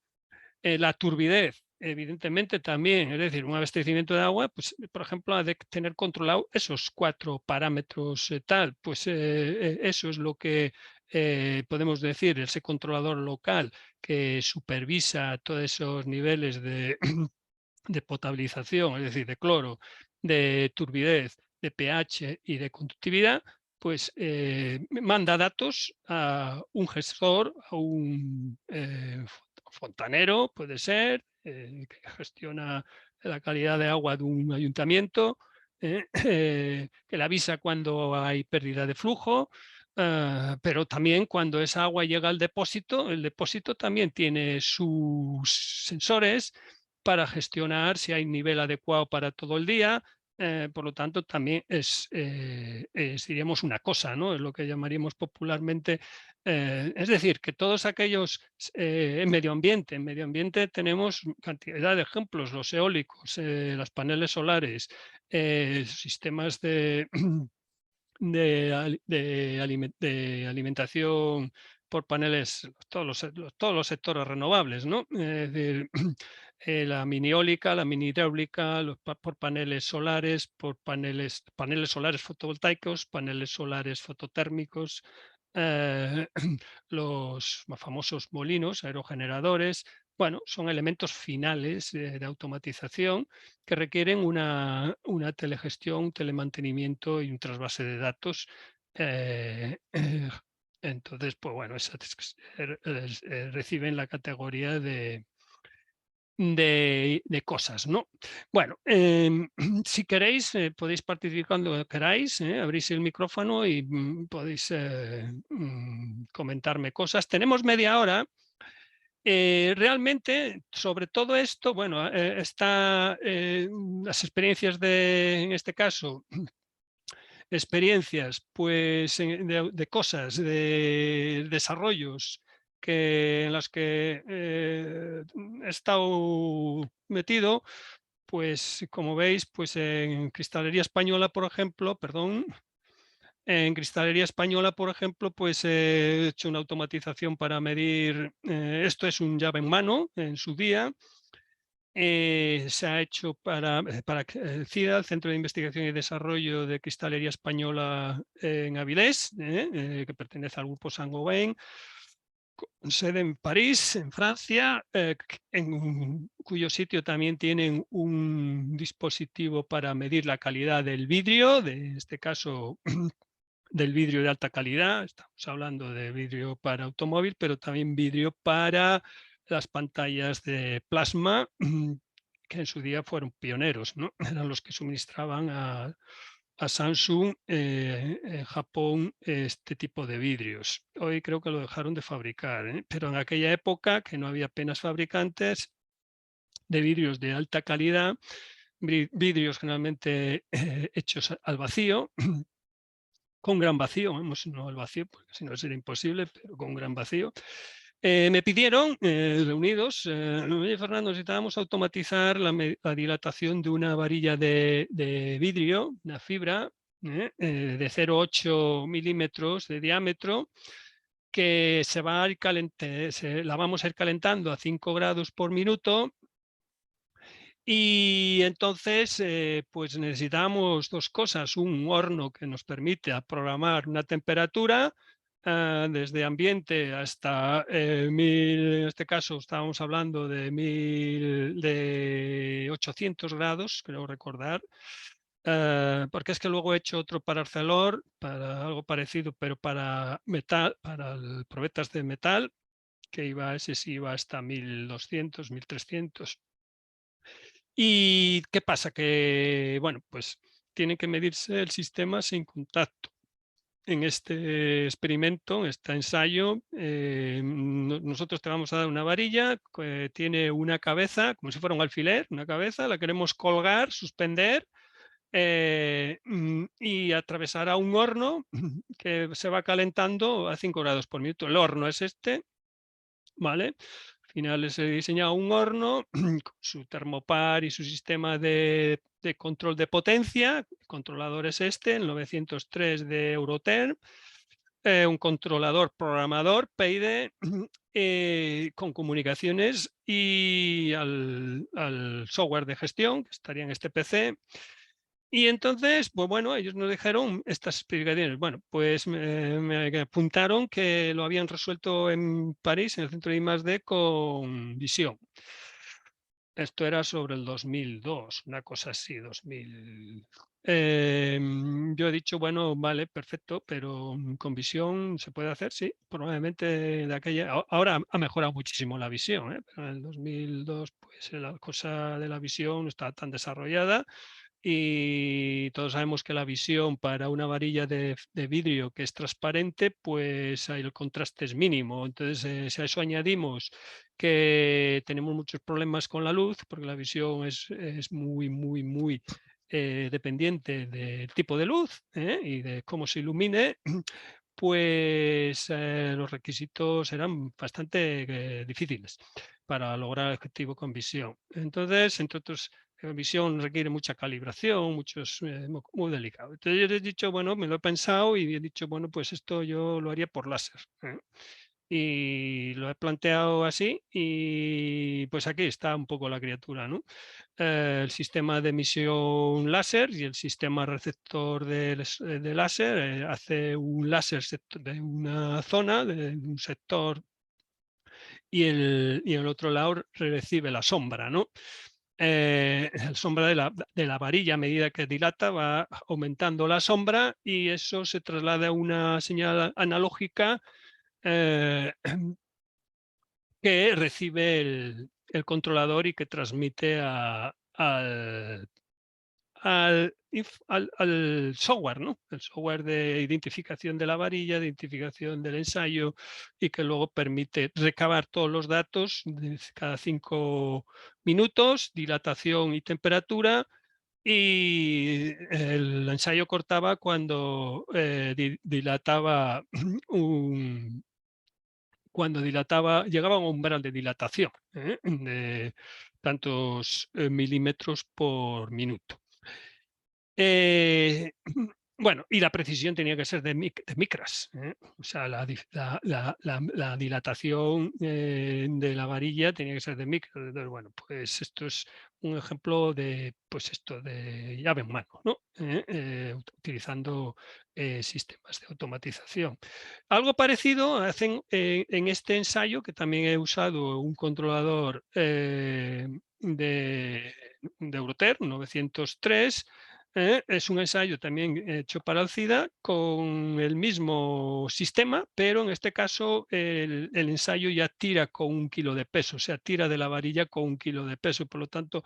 La turbidez, evidentemente también, es decir, un abastecimiento de agua, pues, por ejemplo, ha de tener controlado esos 4 parámetros tal, pues eso es lo que podemos decir, ese controlador local que supervisa todos esos niveles de, de potabilización, es decir, de cloro, de turbidez, de pH y de conductividad, pues manda datos a un gestor, a un fontanero, puede ser, que gestiona la calidad de agua de un ayuntamiento, que le avisa cuando hay pérdida de flujo, pero también cuando esa agua llega al depósito, el depósito también tiene sus sensores para gestionar si hay nivel adecuado para todo el día. Por lo tanto, también diríamos, una cosa, ¿no? Es lo que llamaríamos popularmente. Es decir, que todos aquellos en medio ambiente tenemos cantidad de ejemplos, los eólicos, los paneles solares, sistemas de alimentación por paneles, todos los sectores renovables, ¿no? Es decir, la mini eólica, la mini hidráulica, por paneles solares, por paneles solares fotovoltaicos, paneles solares fototérmicos, los más famosos molinos, aerogeneradores. Bueno, son elementos finales de automatización que requieren una telegestión, un telemantenimiento y un trasvase de datos. Entonces, pues bueno, reciben la categoría de cosas, ¿no? Bueno, si queréis, podéis participar cuando queráis, abrís el micrófono y podéis comentarme cosas. Tenemos media hora. Realmente, sobre todo esto, bueno, está las experiencias en este caso, experiencias pues de cosas, de desarrollos en las que he estado metido, pues como veis, pues en Cristalería Española, por ejemplo, perdón, en Cristalería Española, por ejemplo, pues he hecho una automatización para medir, esto es un llave en mano en su día. Se ha hecho para el CIDA, el Centro de Investigación y Desarrollo de Cristalería Española en Avilés, que pertenece al grupo Saint-Gobain, con sede en París, en Francia, en cuyo sitio también tienen un dispositivo para medir la calidad del vidrio, en este caso del vidrio de alta calidad. Estamos hablando de vidrio para automóvil, pero también vidrio para las pantallas de plasma, que en su día fueron pioneros, ¿no? Eran los que suministraban a Samsung en Japón este tipo de vidrios. Hoy creo que lo dejaron de fabricar, pero en aquella época, que no había apenas fabricantes de vidrios de alta calidad, vidrios generalmente hechos al vacío, con gran vacío, no al vacío, porque si no sería imposible, pero con gran vacío. Me pidieron, reunidos, oye, Fernando, necesitábamos automatizar la dilatación de una varilla de vidrio, una fibra de 0,8 milímetros de diámetro, que la vamos a ir calentando a 5 grados por minuto. Y entonces, pues necesitamos dos cosas: un horno que nos permite programar una temperatura desde ambiente hasta en este caso estábamos hablando de 800 grados, creo recordar, porque es que luego he hecho otro para Arcelor, para algo parecido, pero para metal, para probetas de metal, que ese sí iba hasta 1200, 1300. ¿Y qué pasa? Que, bueno, pues tiene que medirse el sistema sin contacto. En este experimento, este ensayo, nosotros te vamos a dar una varilla que tiene una cabeza, como si fuera un alfiler, una cabeza, la queremos colgar, suspender y atravesar a un horno que se va calentando a 5 grados por minuto. El horno es este, ¿vale? Al final se diseña un horno con su termopar y su sistema de control de potencia. El controlador es este, el 903 de Eurotherm. Un controlador programador PID con comunicaciones y al software de gestión, que estaría en este PC. Y entonces, pues bueno, ellos nos dejaron estas explicaciones. Bueno, pues me apuntaron que lo habían resuelto en París, en el centro de I+D, con visión. Esto era sobre el 2002, una cosa así, 2000. Yo he dicho, bueno, vale, perfecto, pero con visión se puede hacer, sí. Probablemente de aquella. Ahora ha mejorado muchísimo la visión, ¿eh? Pero en el 2002, pues la cosa de la visión no estaba tan desarrollada. Y todos sabemos que la visión para una varilla de vidrio que es transparente, pues ahí el contraste es mínimo. Entonces, si a eso añadimos que tenemos muchos problemas con la luz, porque la visión es muy, muy, muy dependiente del tipo de luz y de cómo se ilumine, pues los requisitos eran bastante difíciles para lograr el objetivo con visión. Entonces, entre otros, visión requiere mucha calibración, muchos, muy delicado. Entonces yo he dicho, bueno, me lo he pensado y he dicho, bueno, pues esto yo lo haría por láser. Y lo he planteado así y pues aquí está un poco la criatura, ¿no? El sistema de emisión láser y el sistema receptor de láser hace un láser de una zona, de un sector, y el otro lado recibe la sombra, ¿no? La sombra de la varilla a medida que dilata va aumentando la sombra y eso se traslada a una señal analógica eh, que recibe el controlador y que transmite al software, ¿no? El software de identificación de la varilla, de identificación del ensayo y que luego permite recabar todos los datos de cada 5 minutos, dilatación y temperatura. Y el ensayo cortaba cuando dilataba cuando dilataba, llegaba a un umbral de dilatación de tantos milímetros por minuto. Eh, bueno, y la precisión tenía que ser de micras. O sea, la dilatación de la varilla tenía que ser de micras. Entonces, bueno, pues esto es un ejemplo de, pues esto, de llave en mano, ¿no? Utilizando sistemas de automatización. Algo parecido hacen en este ensayo, que también he usado un controlador de Euroter 903. Es un ensayo también hecho para el SIDA con el mismo sistema, pero en este caso el ensayo ya tira con 1 kilo de peso, o sea, tira de la varilla con 1 kilo de peso. Por lo tanto,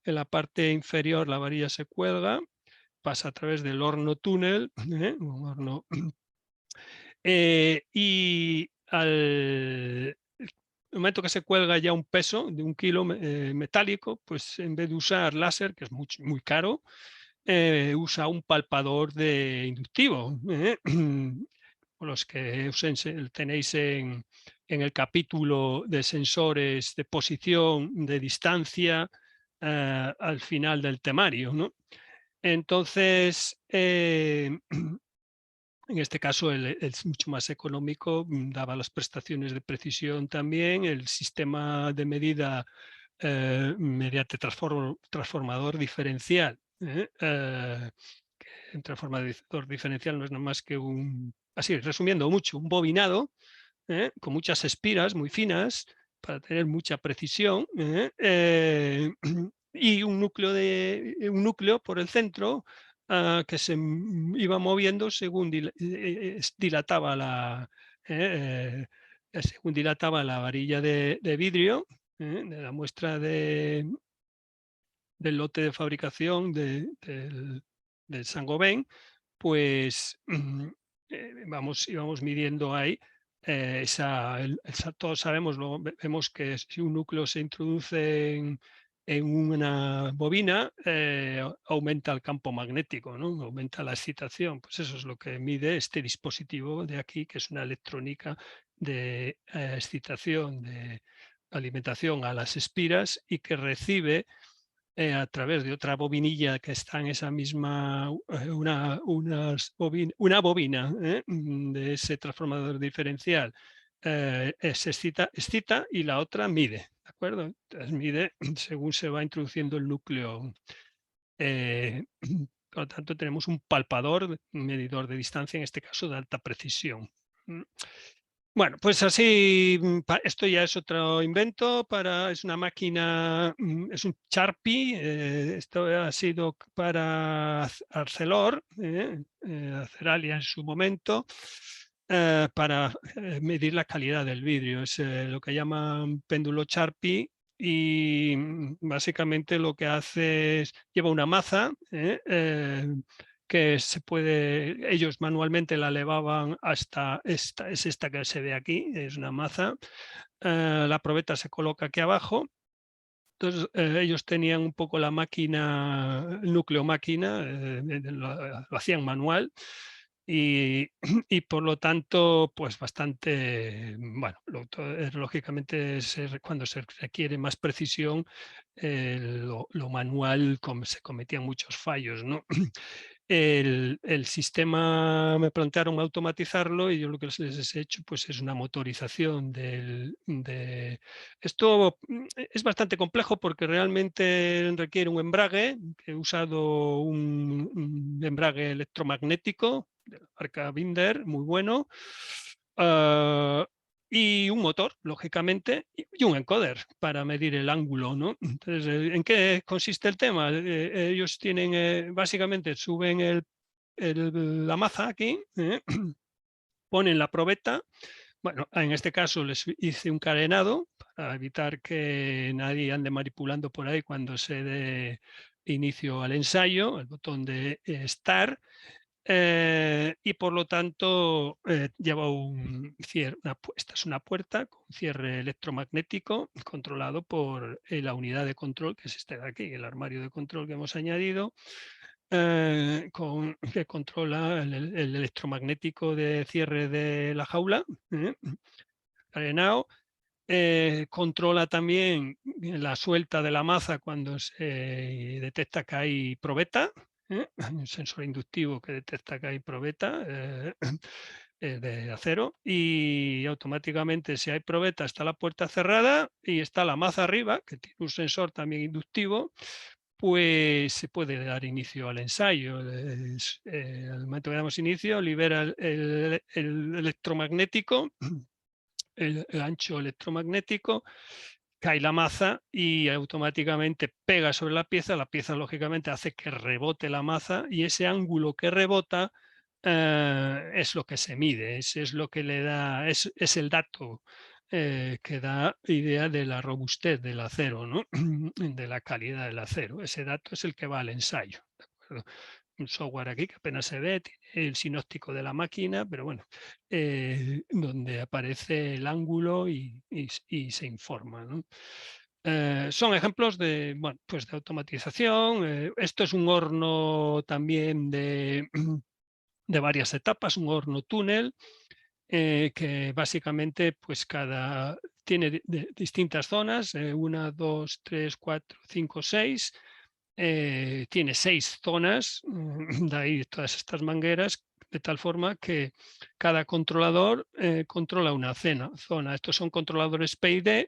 en la parte inferior la varilla se cuelga, pasa a través del horno túnel, un horno, y al momento que se cuelga ya un peso de 1 kilo metálico, pues en vez de usar láser, que es muy caro, usa un palpador de inductivo. Los que tenéis en el capítulo de sensores de posición, de distancia, al final del temario, ¿no? Entonces, en este caso es mucho más económico, daba las prestaciones de precisión también, el sistema de medida mediante transformador diferencial. Un transformador diferencial no es nada más que así resumiendo mucho, un bobinado con muchas espiras muy finas para tener mucha precisión y un núcleo por el centro que se iba moviendo según dilataba según dilataba la varilla de vidrio de la muestra del lote de fabricación del Saint-Gobain, pues íbamos midiendo ahí. Todos sabemos, vemos que si un núcleo se introduce en una bobina, aumenta el campo magnético, ¿no? Aumenta la excitación. Pues eso es lo que mide este dispositivo de aquí, que es una electrónica de excitación, de alimentación a las espiras y que recibe a través de otra bobinilla que está en esa misma, una bobina de ese transformador diferencial, se excita y la otra mide, ¿de acuerdo? Entonces mide según se va introduciendo el núcleo Por lo tanto, tenemos un palpador, un medidor de distancia, en este caso de alta precisión. Bueno, pues así, esto ya es otro invento, es una máquina, es un Sharpie, esto ha sido para Arcelor, Aceralia en su momento, para medir la calidad del vidrio. Es lo que llaman péndulo Sharpie y básicamente lo que hace es, lleva una maza, que se puede, ellos manualmente la elevaban hasta esta que se ve aquí, es una maza. La probeta se coloca aquí abajo. Entonces, ellos tenían un poco la máquina, el núcleo máquina, lo hacían manual y, y por lo tanto, pues bastante, bueno, lógicamente cuando se requiere más precisión, lo manual se cometían muchos fallos, ¿no? El sistema me plantearon automatizarlo y yo lo que les he hecho pues es una motorización Esto es bastante complejo porque realmente requiere un embrague. He usado un embrague electromagnético de la marca Binder, muy bueno. Y un motor, lógicamente, y un encoder para medir el ángulo, ¿no? Entonces, ¿en qué consiste el tema? Ellos tienen, básicamente, suben la maza aquí, ponen la probeta. Bueno, en este caso les hice un carenado para evitar que nadie ande manipulando por ahí cuando se dé inicio al ensayo, el botón de Start. Y por lo tanto lleva un cierre, esta es una puerta con cierre electromagnético controlado por la unidad de control, que es este de aquí, el armario de control que hemos añadido, que controla el electromagnético de cierre de la jaula, carenado. Controla también la suelta de la maza cuando se detecta que hay probeta. Hay un sensor inductivo que detecta que hay probeta de acero y automáticamente si hay probeta está la puerta cerrada y está la maza arriba, que tiene un sensor también inductivo, pues se puede dar inicio al ensayo. Al momento que damos inicio libera el electromagnético, el ancho electromagnético, cae la maza y automáticamente pega sobre la pieza lógicamente hace que rebote la maza y ese ángulo que rebota es lo que se mide, es lo que le da, es el dato que da idea de la robustez del acero, ¿no? De la calidad del acero. Ese dato es el que va al ensayo. ¿De acuerdo? Un software aquí que apenas se ve, tiene el sinóptico de la máquina, pero bueno, donde aparece el ángulo y se informa, ¿no? Son ejemplos de, bueno, pues de automatización. Esto es un horno también de varias etapas, un horno túnel, que básicamente pues tiene distintas zonas, 1, 2, 3, 4, 5, 6. Tiene 6 zonas, de ahí todas estas mangueras, de tal forma que cada controlador controla una zona. Estos son controladores PID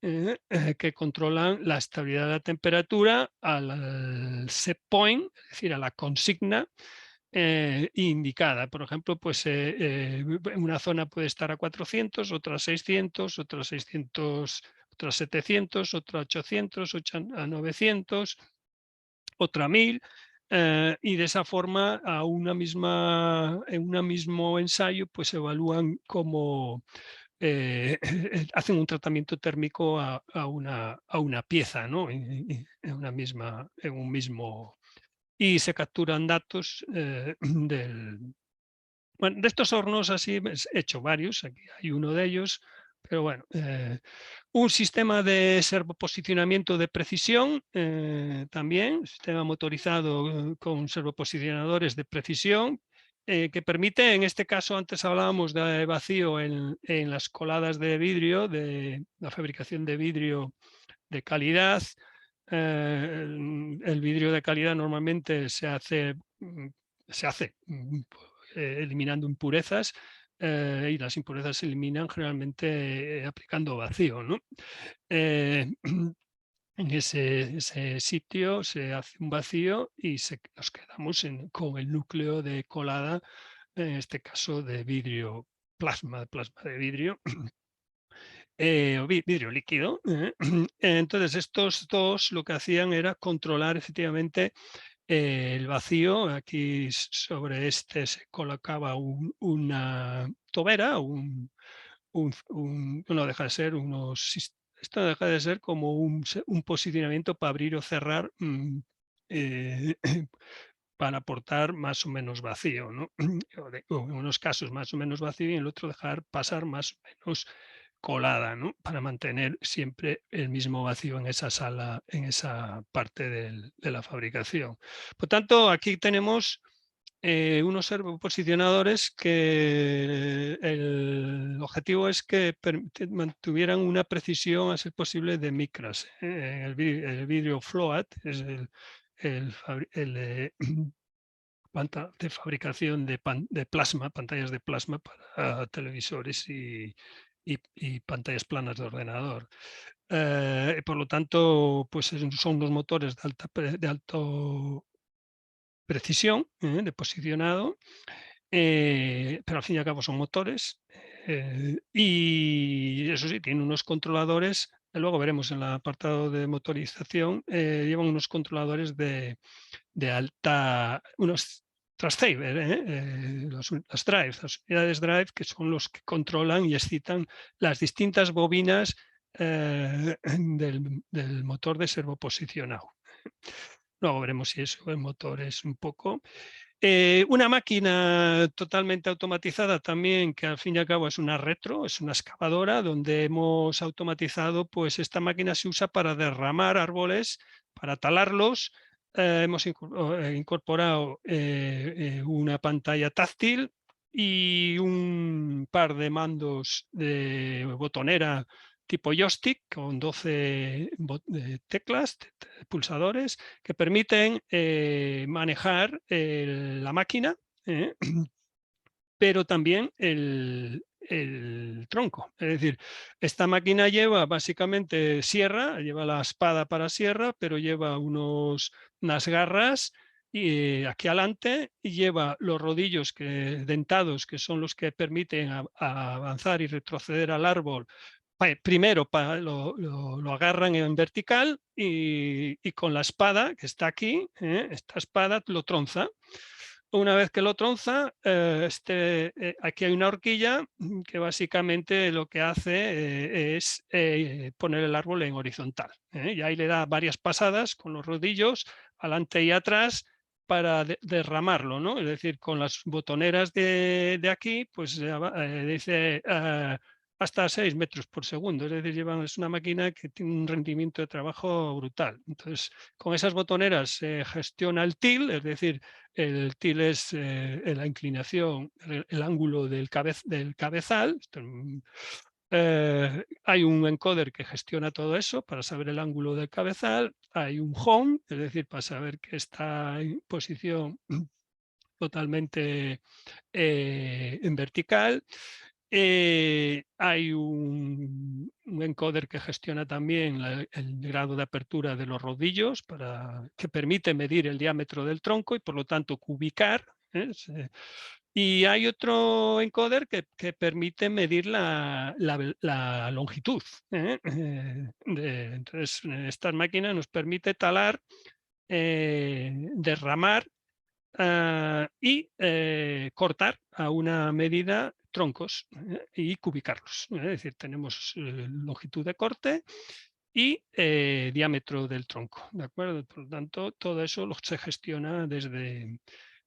que controlan la estabilidad de la temperatura al set point, es decir, a la consigna indicada. Por ejemplo, pues una zona puede estar a 400, otra a 600, otra a 600, otra a 700, otra a 800, otra a 900, otra 1000, y de esa forma en un mismo ensayo pues evalúan cómo hacen un tratamiento térmico a una pieza, ¿no? En un mismo, y se capturan datos bueno, de estos hornos así he hecho varios, aquí hay uno de ellos, pero bueno, un sistema de servoposicionamiento de precisión también, sistema motorizado con servoposicionadores de precisión, que permite, en este caso, antes hablábamos de vacío en las coladas de vidrio, de la fabricación de vidrio de calidad. El vidrio de calidad normalmente se hace eliminando impurezas, y las impurezas se eliminan generalmente aplicando vacío, ¿no? en ese sitio se hace un vacío y nos quedamos con el núcleo de colada, en este caso de vidrio plasma de vidrio, o vidrio líquido. Entonces, estos dos lo que hacían era controlar efectivamente el vacío. Aquí sobre este se colocaba una tobera, no deja de ser esto deja de ser como un posicionamiento para abrir o cerrar, eh, para aportar más o menos vacío, ¿no? O en unos casos más o menos vacío y en el otro dejar pasar más o menos colada, ¿no? Para mantener siempre el mismo vacío en esa sala, en esa parte de la fabricación. Por tanto, aquí tenemos unos servoposicionadores que el objetivo es que mantuvieran una precisión a ser posible de micras. El vidrio float es el de fabricación de plasma, pantallas de plasma para televisores y pantallas planas de ordenador. Por lo tanto, pues son unos motores de alto precisión, de posicionado, pero al fin y al cabo son motores, y eso sí, tienen unos controladores. Luego veremos en el apartado de motorización, llevan unos controladores de alta, unos transceiver, las drives, las unidades drive, que son los que controlan y excitan las distintas bobinas del motor de servoposicionado. Luego veremos si eso el motor es un poco. Una máquina totalmente automatizada también, que al fin y al cabo es una retro, es una excavadora, donde hemos automatizado, pues esta máquina se usa para derramar árboles, para talarlos. Hemos incorporado una pantalla táctil y un par de mandos de botonera tipo joystick con 12 teclas, pulsadores, que permiten manejar la máquina, eh, pero también el tronco. Es decir, esta máquina lleva básicamente sierra, lleva la espada para sierra, pero lleva unas garras aquí adelante, y lleva los rodillos dentados, que son los que permiten a avanzar y retroceder al árbol. Primero lo agarran en vertical y con la espada que está aquí, esta espada lo tronza. Una vez que lo tronza, aquí hay una horquilla que básicamente lo que hace es poner el árbol en horizontal. Y ahí le da varias pasadas con los rodillos, adelante y atrás, para derramarlo, ¿no? Es decir, con las botoneras de aquí, pues dice hasta 6 metros por segundo. Es decir, es una máquina que tiene un rendimiento de trabajo brutal. Entonces, con esas botoneras se gestiona el til, es decir, el til es la inclinación, el ángulo del cabezal. Hay un encoder que gestiona todo eso para saber el ángulo del cabezal. Hay un home, es decir, para saber que está en posición totalmente en vertical. Hay un encoder que gestiona también el grado de apertura de los rodillos, que permite medir el diámetro del tronco y por lo tanto cubicar. Y hay otro encoder que permite medir la longitud. Entonces, esta máquina nos permite talar, derramar y cortar a una medida troncos y cubicarlos. Es decir, tenemos longitud de corte y diámetro del tronco, ¿de acuerdo? Por lo tanto, todo eso se gestiona desde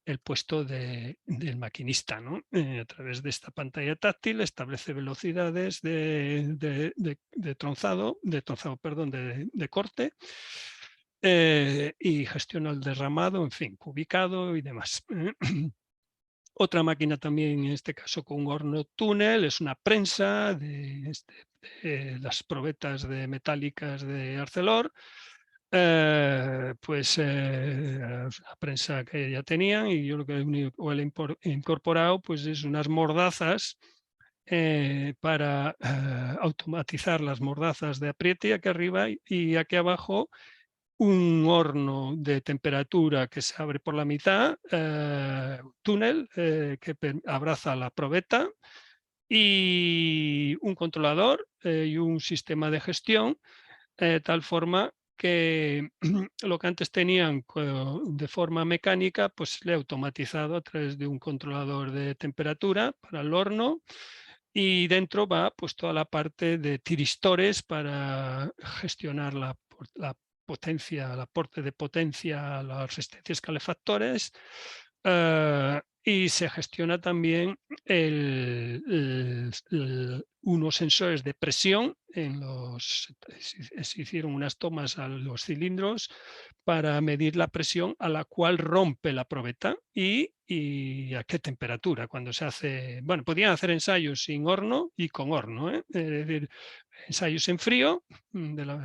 el puesto del maquinista, ¿no? A través de esta pantalla táctil establece velocidades de perdón, de corte, y gestiona el derramado, en fin, cubicado y demás. Otra máquina también, en este caso con un horno túnel, es una prensa de las probetas metálicas de Arcelor. Pues la prensa que ya tenían, y yo lo que he incorporado pues es unas mordazas para automatizar las mordazas de apriete aquí arriba y aquí abajo un horno de temperatura que se abre por la mitad, túnel que abraza la probeta y un controlador y un sistema de gestión, tal forma que lo que antes tenían de forma mecánica, pues le he automatizado a través de un controlador de temperatura para el horno y dentro va pues toda la parte de tiristores para gestionar la potencia, el aporte de potencia a las resistencias calefactores, y se gestiona también unos sensores de presión se hicieron unas tomas a los cilindros para medir la presión a la cual rompe la probeta y a qué temperatura. Cuando se hace, bueno, podían hacer ensayos sin horno y con horno, es decir, ensayos en frío.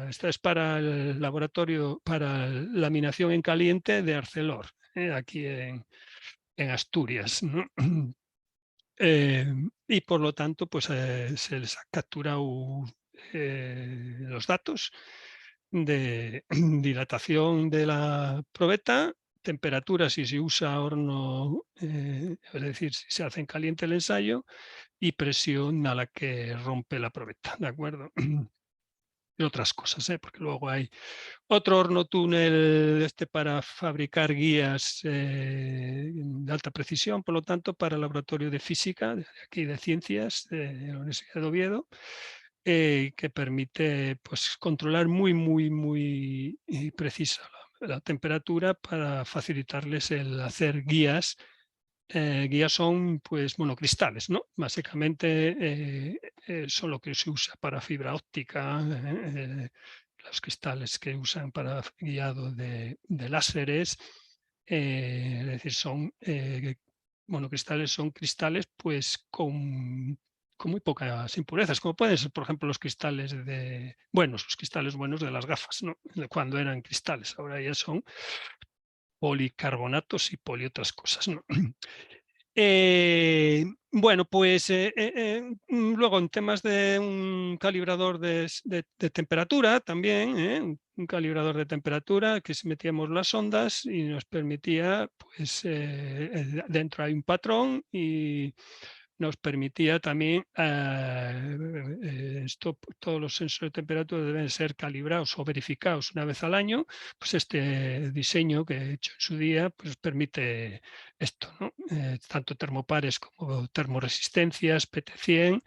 Esta es para el laboratorio, para laminación en caliente de Arcelor, aquí en Asturias, ¿no? Y por lo tanto, pues se les ha capturado los datos de dilatación de la probeta, temperatura si se usa horno, es decir, si se hace en caliente el ensayo, y presión a la que rompe la probeta, ¿de acuerdo? Y otras cosas, porque luego hay otro horno túnel para fabricar guías de alta precisión, por lo tanto, para el laboratorio de física, de aquí de ciencias, de la Universidad de Oviedo, que permite pues, controlar muy precisa la temperatura para facilitarles el hacer guías. Guías son pues monocristales, ¿no? Básicamente son lo que se usa para fibra óptica, los cristales que usan para guiado de láseres, es decir, son monocristales, son cristales pues con muy pocas impurezas, como pueden ser, por ejemplo, los cristales los cristales buenos de las gafas, ¿no? De cuando eran cristales, ahora ya son policarbonatos y poli otras cosas, ¿no? Bueno, pues luego en temas de un calibrador de temperatura también, un calibrador de temperatura que metíamos las ondas y nos permitía, pues dentro hay un patrón y nos permitía también, todos los sensores de temperatura deben ser calibrados o verificados una vez al año, pues este diseño que he hecho en su día pues permite esto, ¿no? Tanto termopares como termoresistencias, PT100,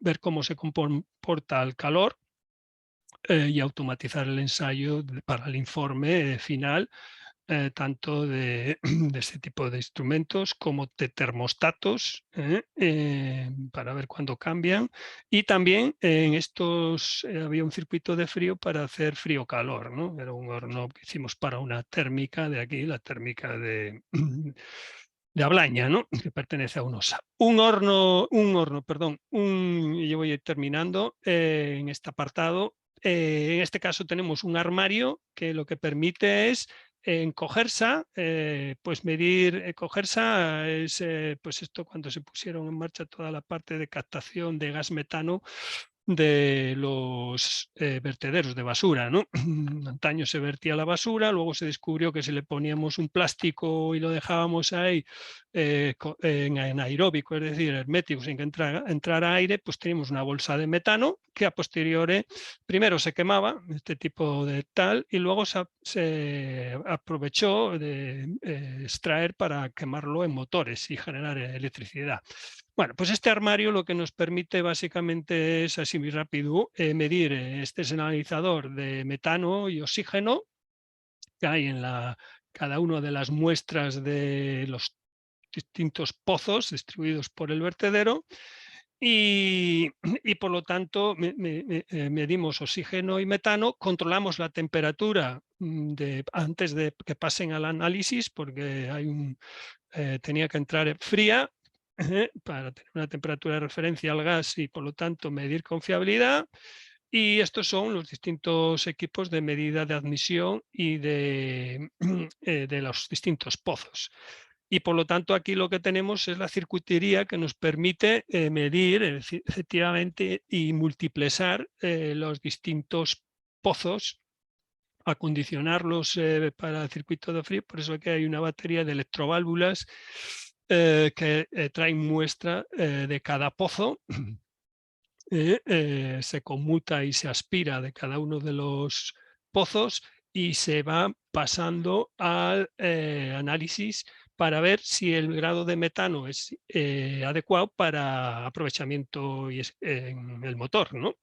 ver cómo se comporta el calor y automatizar el ensayo para el informe final, tanto de este tipo de instrumentos como de termostatos, para ver cuándo cambian. Y también en estos había un circuito de frío para hacer frío-calor, ¿no? Era un horno que hicimos para una térmica de aquí, la térmica de Ablaña, ¿no? Que pertenece a UNOSA. Perdón, y yo voy a ir terminando en este apartado. En este caso tenemos un armario que lo que permite es en Cogersa, pues medir. Cogersa es pues esto cuando se pusieron en marcha toda la parte de captación de gas metano de los vertederos de basura, ¿no? Antaño se vertía la basura, luego se descubrió que si le poníamos un plástico y lo dejábamos ahí en anaeróbico, es decir, hermético, sin que entrara aire, pues teníamos una bolsa de metano que a posteriori primero se quemaba, este tipo de tal, y luego se aprovechó de extraer para quemarlo en motores y generar electricidad. Bueno, pues este armario lo que nos permite básicamente es, así muy rápido, medir este es el analizador de metano y oxígeno que hay en cada una de las muestras de los distintos pozos distribuidos por el vertedero y por lo tanto medimos oxígeno y metano, controlamos la temperatura antes de que pasen al análisis porque tenía que entrar fría para tener una temperatura de referencia al gas y por lo tanto medir confiabilidad. Y estos son los distintos equipos de medida de admisión y de los distintos pozos. Y por lo tanto aquí lo que tenemos es la circuitería que nos permite medir efectivamente y multiplexar los distintos pozos, acondicionarlos para el circuito de frío. Por eso aquí hay una batería de electroválvulas que traen muestra de cada pozo. Se conmuta y se aspira de cada uno de los pozos y se va pasando al análisis para ver si el grado de metano es adecuado para aprovechamiento en el motor, ¿no?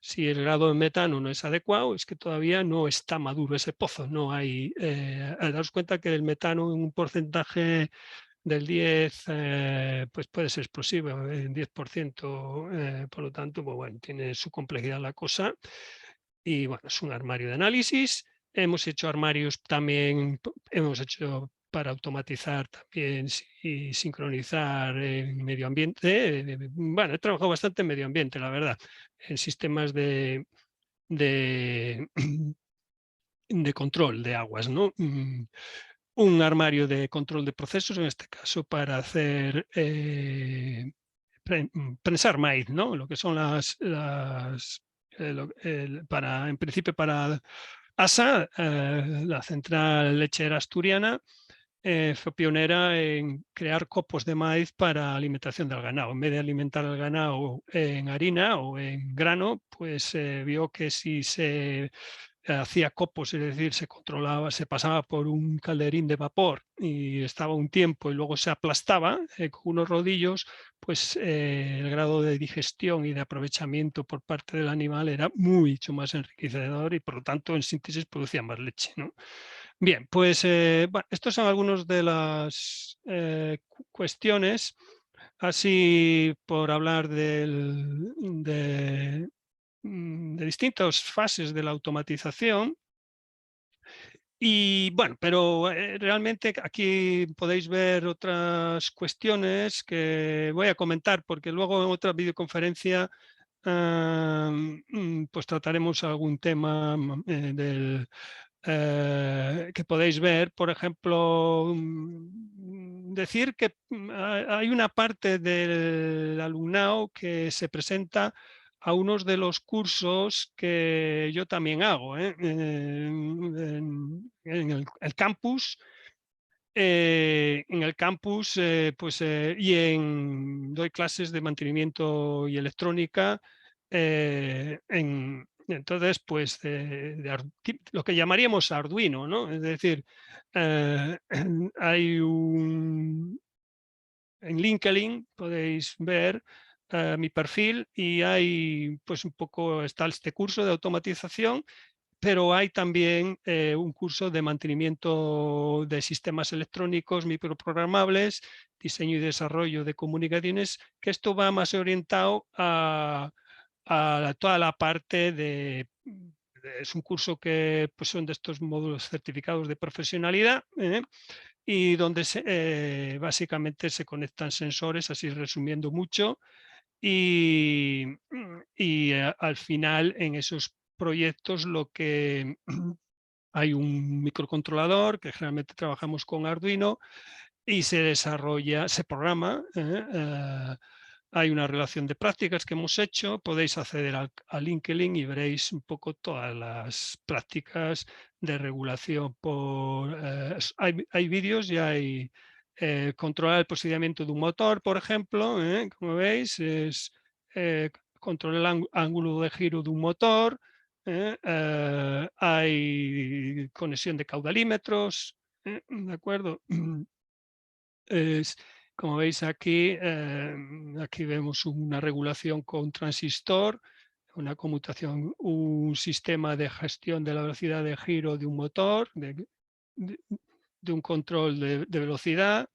Si el grado de metano no es adecuado, es que todavía no está maduro ese pozo. No hay, daros cuenta que el metano en un porcentaje del 10, pues puede ser explosivo, en 10%, por lo tanto, pues bueno, tiene su complejidad la cosa. Y bueno, es un armario de análisis. Hemos hecho armarios también, hemos hecho para automatizar también y sincronizar en medio ambiente. Bueno, he trabajado bastante en medio ambiente, la verdad, en sistemas de, de control de aguas, ¿no? Un armario de control de procesos, en este caso para hacer prensar maíz, ¿no? Lo que son en principio para ASA, la central lechera asturiana, fue pionera en crear copos de maíz para alimentación del ganado. En vez de alimentar al ganado en harina o en grano, pues vio que si se hacía copos, es decir, se controlaba, se pasaba por un calderín de vapor y estaba un tiempo y luego se aplastaba con unos rodillos, pues el grado de digestión y de aprovechamiento por parte del animal era mucho más enriquecedor y por lo tanto en síntesis producía más leche, ¿no? Bien, pues bueno, estos son algunos de las cuestiones, así por hablar de distintas fases de la automatización. Y bueno, pero realmente aquí podéis ver otras cuestiones que voy a comentar porque luego en otra videoconferencia pues trataremos algún tema que podéis ver. Por ejemplo, decir que hay una parte del alumnado que se presenta a unos de los cursos que yo también hago en el campus. En el campus doy clases de mantenimiento y electrónica. Entonces, pues lo que llamaríamos Arduino, ¿no? Es decir, hay en LinkedIn podéis ver mi perfil y hay pues un poco, está este curso de automatización, pero hay también un curso de mantenimiento de sistemas electrónicos microprogramables, diseño y desarrollo de comunicaciones, que esto va más orientado a toda la parte es un curso que pues, son de estos módulos certificados de profesionalidad, y donde básicamente se conectan sensores, así resumiendo mucho, y al final en esos proyectos lo que hay un microcontrolador que generalmente trabajamos con Arduino y se desarrolla, se programa. Hay una relación de prácticas que hemos hecho, podéis acceder a LinkedIn y veréis un poco todas las prácticas de regulación hay vídeos y hay controlar el posicionamiento de un motor, por ejemplo, como veis, es controlar el ángulo de giro de un motor, hay conexión de caudalímetros, ¿de acuerdo? Como veis aquí, aquí vemos una regulación con transistor, una conmutación, un sistema de gestión de la velocidad de giro de un motor, de un control de velocidad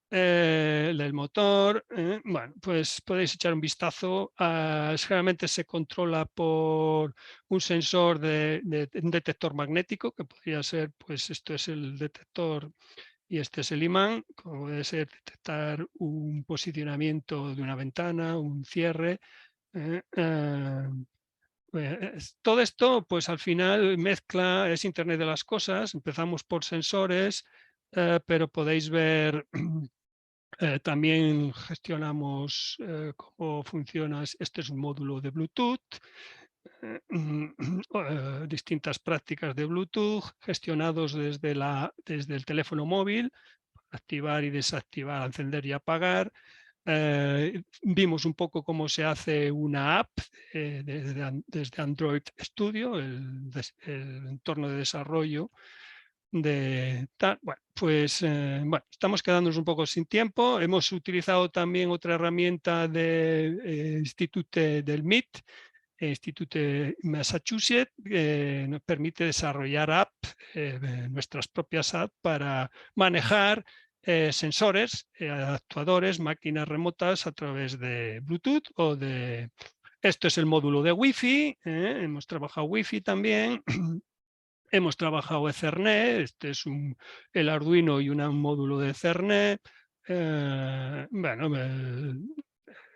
del motor. Bueno, pues podéis echar un vistazo. Generalmente se controla por un sensor un detector magnético, que podría ser, pues esto es el detector y este es el imán, como puede ser detectar un posicionamiento de una ventana, un cierre. Todo esto, pues al final mezcla, es Internet de las cosas. Empezamos por sensores, pero podéis ver, también gestionamos cómo funciona. Este es un módulo de Bluetooth, distintas prácticas de Bluetooth gestionados desde el teléfono móvil, activar y desactivar, encender y apagar. Vimos un poco cómo se hace una app desde Android Studio, el entorno de desarrollo de tal. Bueno, pues bueno, estamos quedándonos un poco sin tiempo. Hemos utilizado también otra herramienta del Instituto del MIT, Instituto de Massachusetts, que nos permite desarrollar apps, nuestras propias apps para manejar sensores, actuadores, máquinas remotas a través de Bluetooth o de... Esto es el módulo de Wi-Fi, hemos trabajado Wi-Fi también. Hemos trabajado Ethernet, este es el Arduino y un módulo de Ethernet. Bueno,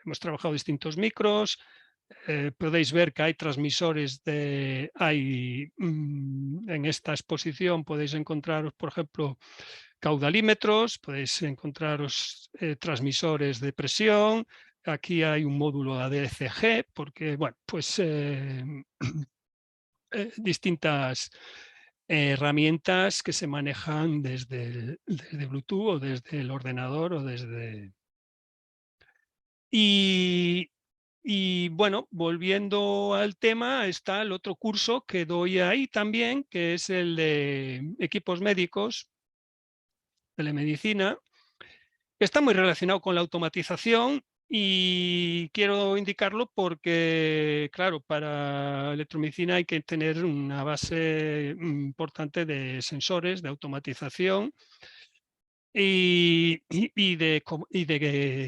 hemos trabajado distintos micros. Podéis ver que hay transmisores en esta exposición podéis encontraros, por ejemplo, caudalímetros, podéis encontraros transmisores de presión. Aquí hay un módulo ADCG, porque, bueno, pues distintas herramientas que se manejan desde Bluetooth o desde el ordenador o desde... Y bueno, volviendo al tema, está el otro curso que doy ahí también, que es el de equipos médicos, telemedicina, que está muy relacionado con la automatización y quiero indicarlo porque, claro, para electromedicina hay que tener una base importante de sensores, de automatización y de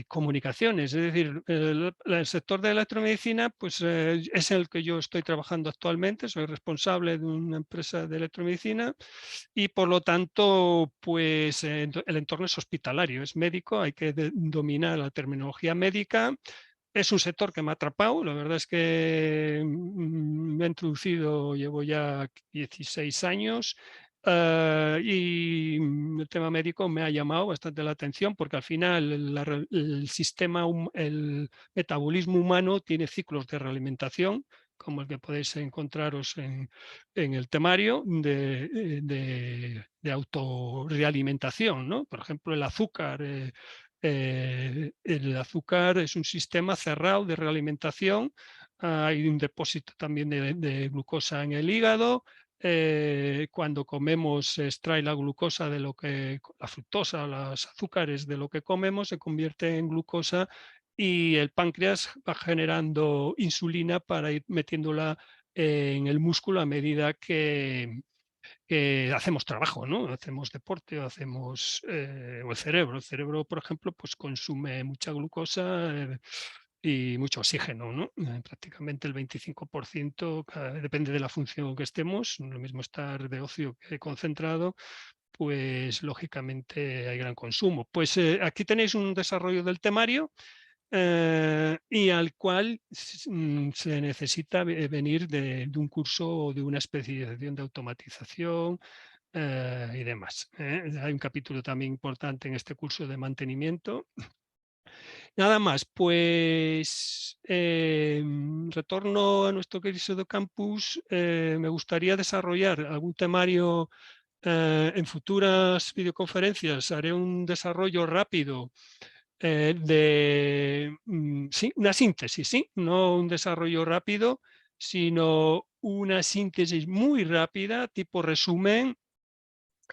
comunicaciones. Es decir, el sector de la electromedicina pues, es el que yo estoy trabajando actualmente. Soy responsable de una empresa de electromedicina y por lo tanto pues, el entorno es hospitalario, es médico, hay que dominar la terminología médica. Es un sector que me ha atrapado, la verdad es que me he introducido, llevo ya 16 años, y el tema médico me ha llamado bastante la atención porque al final el sistema, el metabolismo humano tiene ciclos de realimentación, como el que podéis encontraros en el temario de autorrealimentación, ¿no? Por ejemplo, el azúcar es un sistema cerrado de realimentación. Hay un depósito también de glucosa en el hígado. Cuando comemos se extrae la glucosa de la fructosa, los azúcares de lo que comemos, se convierte en glucosa y el páncreas va generando insulina para ir metiéndola en el músculo a medida que hacemos trabajo, ¿no? Hacemos deporte o hacemos o el cerebro. El cerebro, por ejemplo, pues consume mucha glucosa y mucho oxígeno, ¿no? Prácticamente el 25%, depende de la función que estemos, no es lo mismo estar de ocio que concentrado, pues lógicamente hay gran consumo. Pues aquí tenéis un desarrollo del temario y al cual se necesita venir de un curso o de una especialización de automatización y demás. Hay un capítulo también importante en este curso de mantenimiento. Nada más, pues retorno a nuestro querido campus. Me gustaría desarrollar algún temario en futuras videoconferencias. Haré un desarrollo rápido sí, una síntesis, ¿sí? No un desarrollo rápido, sino una síntesis muy rápida, tipo resumen,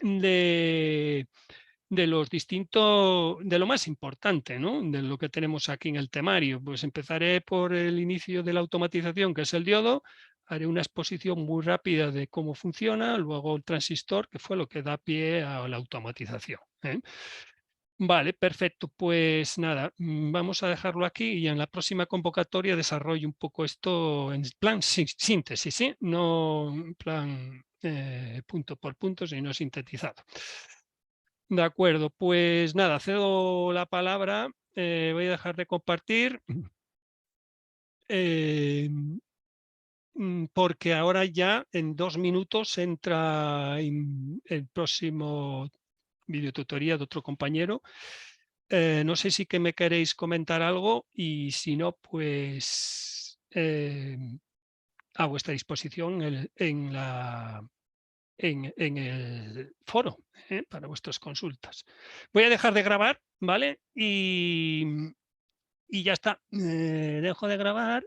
de, de los distintos, de lo más importante, ¿no? De lo que tenemos aquí en el temario. Pues empezaré por el inicio de la automatización, que es el diodo. Haré una exposición muy rápida de cómo funciona, luego el transistor, que fue lo que da pie a la automatización. Vale, perfecto. Pues nada, vamos a dejarlo aquí y en la próxima convocatoria desarrollo un poco esto en plan síntesis, ¿sí? No en plan punto por punto, sino sintetizado. De acuerdo, pues nada, cedo la palabra. Voy a dejar de compartir eh, porque ahora ya en 2 minutos entra el próximo videotutoría de otro compañero. No sé si que me queréis comentar algo y si no, pues a vuestra disposición en el foro para vuestras consultas. Voy a dejar de grabar, ¿vale? Y ya está. Dejo de grabar.